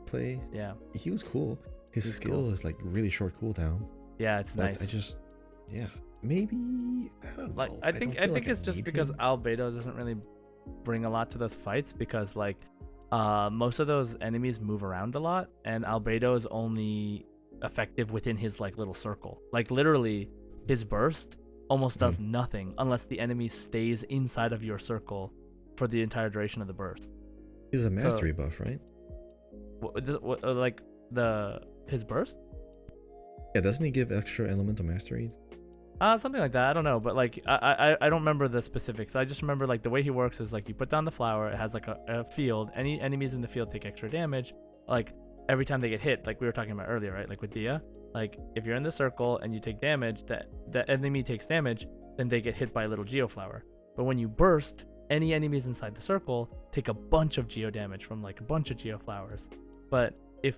play. Yeah. He was cool. His skill is like really short cooldown. Yeah, it's nice. Maybe I don't know. Like I think it's just because Albedo doesn't really bring a lot to those fights, because like most of those enemies move around a lot, and Albedo is only effective within his like little circle. Like literally his burst almost does nothing unless the enemy stays inside of your circle for the entire duration of the burst. He's a mastery buff, right? Like his burst? Yeah, doesn't he give extra elemental mastery? Something like that. I don't know, but like I don't remember the specifics. I just remember like the way he works is like you put down the flower, it has like a field. Any enemies in the field take extra damage. Like every time they get hit, like we were talking about earlier, right? Like with Dia, like if you're in the circle and you take damage, that enemy takes damage, then they get hit by a little geoflower. But when you burst, any enemies inside the circle take a bunch of geo damage from like a bunch of geoflowers. But if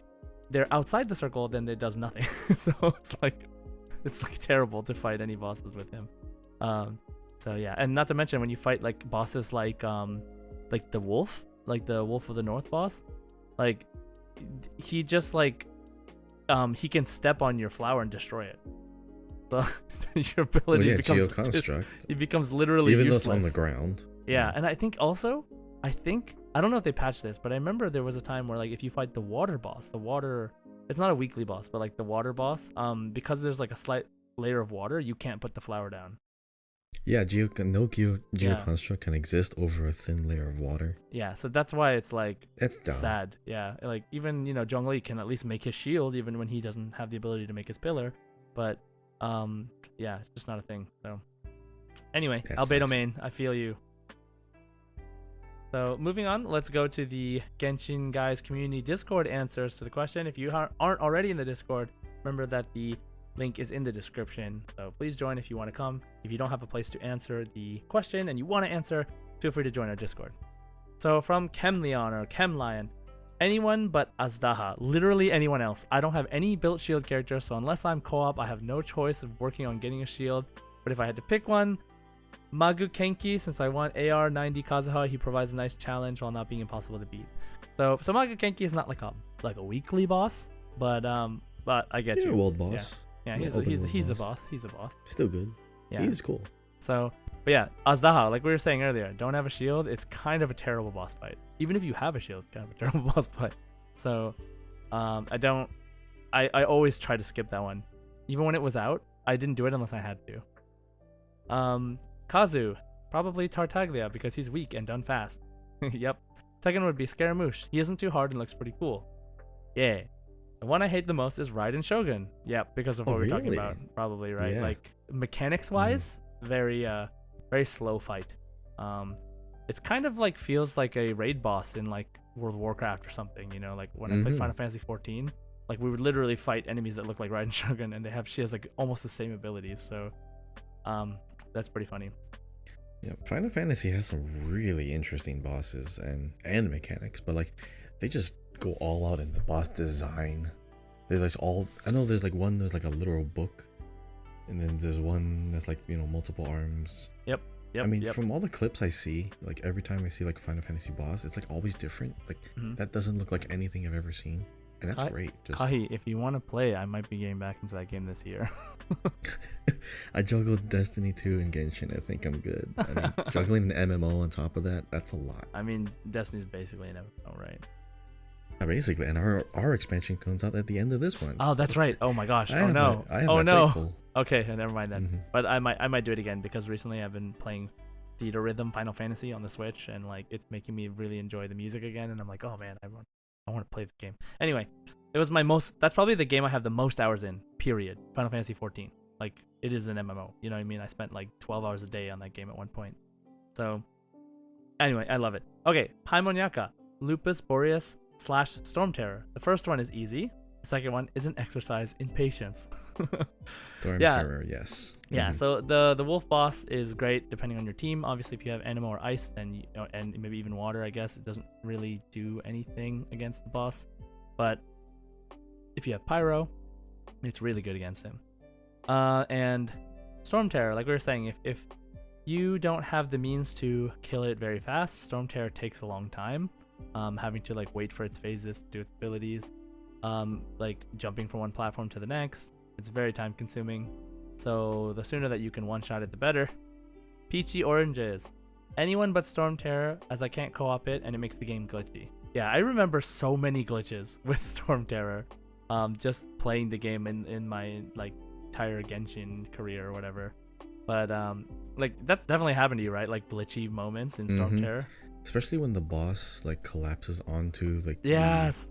they're outside the circle, then it does nothing. So it's like terrible to fight any bosses with him. So yeah, and not to mention when you fight like bosses like the wolf of the North boss, like he just like he can step on your flower and destroy it. So your ability becomes Geoconstruct. it becomes literally even useless. though it's on the ground. Yeah, and I think also, I don't know if they patched this, but I remember there was a time where like if you fight the water boss, it's not a weekly boss, but like the water boss, because there's like a slight layer of water, you can't put the flower down. Yeah, Yeah. geoconstruct can exist over a thin layer of water. Yeah, so that's why it's like That's dumb. sad. Yeah, like even Zhongli can at least make his shield even when he doesn't have the ability to make his pillar, but yeah, it's just not a thing. So anyway, That Albedo sucks. main, I feel you. So moving on, let's go to the Genshin Guys community Discord answers to the question. If you aren't already in the Discord, remember that the link is in the description. So please join if you want to come. If you don't have a place to answer the question and you want to answer, feel free to join our Discord. So from Chemleon or Chemlion, anyone but Azdaha, literally anyone else. I don't have any built shield character, so unless I'm co-op, I have no choice of working on getting a shield. But if I had to pick one, Magu Kenki, since I want AR 90 Kazuha, he provides a nice challenge while not being impossible to beat. So Magu Kenki is not like a weekly boss, but I get He's you. a world boss. Yeah, Yeah, he's open world a boss. boss. He's a boss. Still good. Yeah. He's cool. So, but yeah, Azdaha, like we were saying earlier, don't have a shield. It's kind of a terrible boss fight. Even if you have a shield, it's kind of a terrible boss fight. So, I always try to skip that one. Even when it was out, I didn't do it unless I had to. Kazu, probably Tartaglia because he's weak and done fast. Yep. Second would be Scaramouche. He isn't too hard and looks pretty cool. Yeah. The one I hate the most is Raiden Shogun. Yep, because of what we're talking really? about. Probably, right? Yeah. Like mechanics wise, very slow fight. It's kind of like feels like a raid boss in like World of Warcraft or something, like when I played Final Fantasy 14, like we would literally fight enemies that look like Raiden Shogun and she has like almost the same abilities. So that's pretty funny. Yeah, Final Fantasy has some really interesting bosses and mechanics, but like they just go all out in the boss design. There's I know there's like a literal book, and then there's one that's like multiple arms. Yep. I mean, from all the clips I see, like every time I see like Final Fantasy boss, it's like always different. Like that doesn't look like anything I've ever seen, and that's great. Kahi, if you want to play, I might be getting back into that game this year. I juggled Destiny 2 and Genshin. I think I'm good. I mean, juggling an MMO on top of that's a lot. I mean, Destiny's basically an MMO, right? Basically, and our expansion comes out at the end of this one. Oh, that's right. Oh my gosh. I have no. my Oh plate no. full. Okay, never mind then. But I might do it again because recently I've been playing Theater Rhythm Final Fantasy on the Switch, and like it's making me really enjoy the music again. And I'm like, oh man, I want to play this game. Anyway, it was that's probably the game I have the most hours in. Period. Final Fantasy 14. Like it is an MMO. You know what I mean? I spent like 12 hours a day on that game at one point. So anyway, I love it. Okay, Paimonyaka, Lupus Boreas / Storm Terror. The first one is easy. The second one is an exercise in patience. Storm Terror, yes. Yeah, so the wolf boss is great depending on your team. Obviously, if you have Anemo or Ice, then and maybe even Water, I guess it doesn't really do anything against the boss. But if you have Pyro, it's really good against him. And Storm Terror, like we were saying, if you don't have the means to kill it very fast, Storm Terror takes a long time. Having to like wait for its phases to do its abilities. Like jumping from one platform to the next. It's very time consuming. So the sooner that you can one-shot it, the better. Peachy Oranges. Anyone but Storm Terror, as I can't co-op it and it makes the game glitchy. Yeah, I remember so many glitches with Storm Terror. Just playing the game in my like entire Genshin career or whatever. But like that's definitely happened to you, right? Like glitchy moments in Storm Terror. Especially when the boss like collapses onto like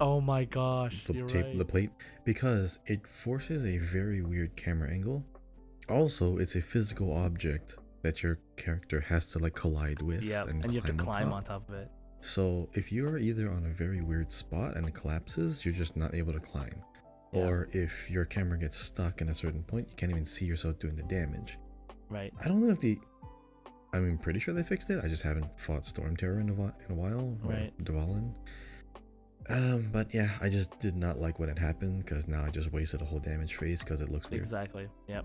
oh my gosh, the plate, because it forces a very weird camera angle. Also, it's a physical object that your character has to like collide with. Yeah, and you have to climb on top of it. So if you're either on a very weird spot and it collapses, you're just not able to climb. Yeah. Or if your camera gets stuck in a certain point, you can't even see yourself doing the damage. Right. I don't know if I'm pretty sure they fixed it. I just haven't fought Storm Terror in a while. Right. Dvalin. But yeah, I just did not like when it happened because now I just wasted a whole damage phase because it looks weird. Exactly. Yep.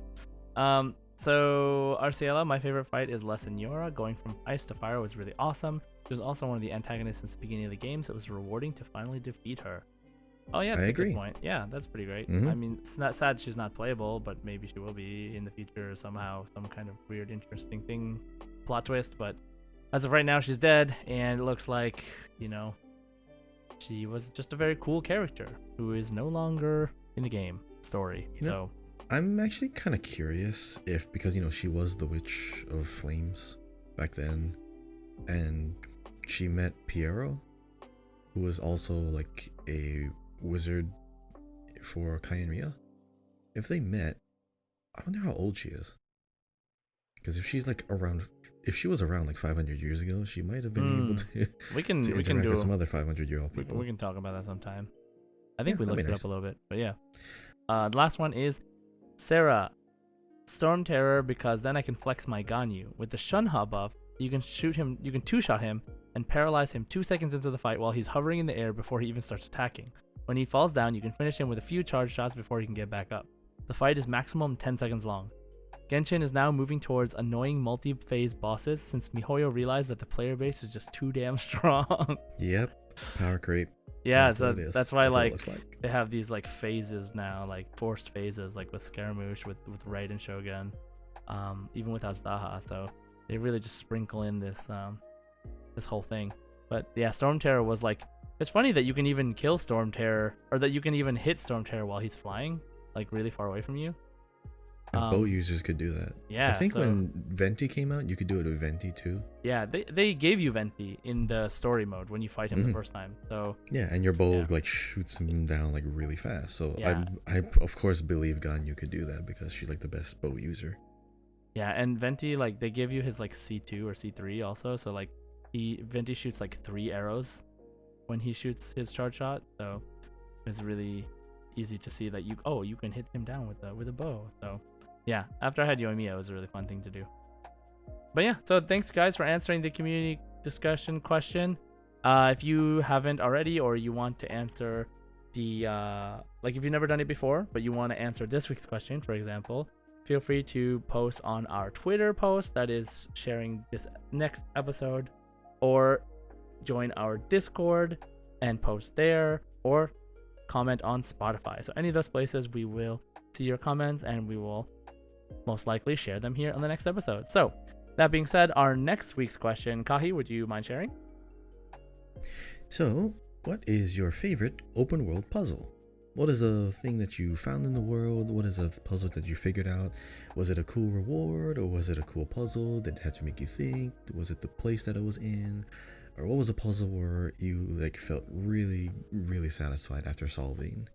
So Arciela, my favorite fight is Lesson Yora. Going from ice to fire was really awesome. She was also one of the antagonists since the beginning of the game, so it was rewarding to finally defeat her. Oh yeah, that's a good point. Yeah, that's pretty great. I mean, it's not sad she's not playable, but maybe she will be in the future somehow. Some kind of weird, interesting thing, plot twist. But as of right now, she's dead, and it looks like, she was just a very cool character who is no longer in the game story. So I'm actually kind of curious if, because she was the Witch of Flames back then, and she met Piero, who was also like a wizard for Kai and Ria. If they met, I wonder how old she is. Because if she's like around, if she was around like 500 years ago, she might have been able to. We can interact do with some other 500-year-old people. We can talk about that sometime. I think we that'd looked be it up a little bit, but yeah. The last one is Sarah, Storm Terror, because then I can flex my Ganyu. With the Shunha buff, you can shoot him. You can two-shot him and paralyze him 2 seconds into the fight while he's hovering in the air before he even starts attacking. When he falls down, you can finish him with a few charge shots before he can get back up. The fight is maximum 10 seconds long. Genshin is now moving towards annoying multi-phase bosses since MiHoYo realized that the player base is just too damn strong. Yep, power creep. Yeah, That's so what it is. that's why That's what it looks like. they have these like phases now, like forced phases, like with Scaramouche, with Raiden Shogun, even with Azdaha. So they really just sprinkle in this this whole thing. But yeah, Storm Terror was like, it's funny that you can even kill Storm Terror, or that you can even hit Storm Terror while he's flying, like really far away from you. And boat users could do that. Yeah, I think so, when Venti came out, you could do it with Venti too. Yeah, they gave you Venti in the story mode when you fight him the first time. So yeah, and your bow like shoots him down like really fast. So yeah. I of course believe Ganyu could do that because she's like the best bow user. Yeah, and Venti, like they give you his like C2 or C3 also. So like Venti shoots like 3 arrows when he shoots his charge shot. So it's really easy to see that you can hit him down with a bow. So yeah, after I had Yoimiya, it was a really fun thing to do. But yeah, so thanks guys for answering the community discussion question. If you haven't already, or you want to answer the like if you've never done it before but you want to answer this week's question, for example, feel free to post on our Twitter post that is sharing this next episode, or join our Discord and post there, or comment on Spotify. So any of those places, we will see your comments and we will most likely share them here on the next episode. So that being said, our next week's question, Kahi, would you mind sharing? So, what is your favorite open world puzzle? What is a thing that you found in the world? What is a puzzle that you figured out? Was it a cool reward, or was it a cool puzzle that had to make you think? Was it the place that it was in? Or what was a puzzle where you like felt really, really satisfied after solving?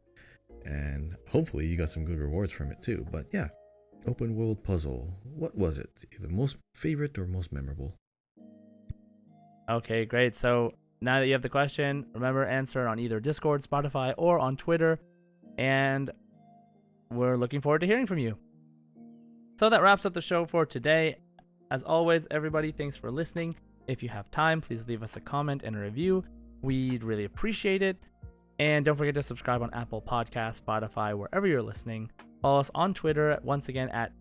And hopefully you got some good rewards from it too. But yeah, open world puzzle. What was it? Either most favorite or most memorable? Okay, great. So now that you have the question, remember, answer on either Discord, Spotify, or on Twitter. And we're looking forward to hearing from you. So that wraps up the show for today. As always, everybody, thanks for listening. If you have time, please leave us a comment and a review. We'd really appreciate it. And don't forget to subscribe on Apple Podcasts, Spotify, wherever you're listening. Follow us on Twitter, once again, at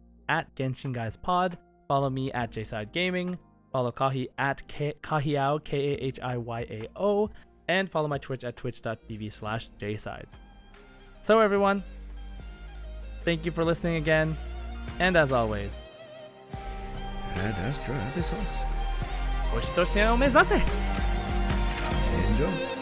Genshin Guys Pod. Follow me at JSide Gaming. Follow Kahi at Kahiao, KahiyaO. And follow my Twitch at twitch.tv/JSide. So everyone, thank you for listening again. And as always, Ad Astra Abyssos. Oshitoshin o mezase! Enjoy.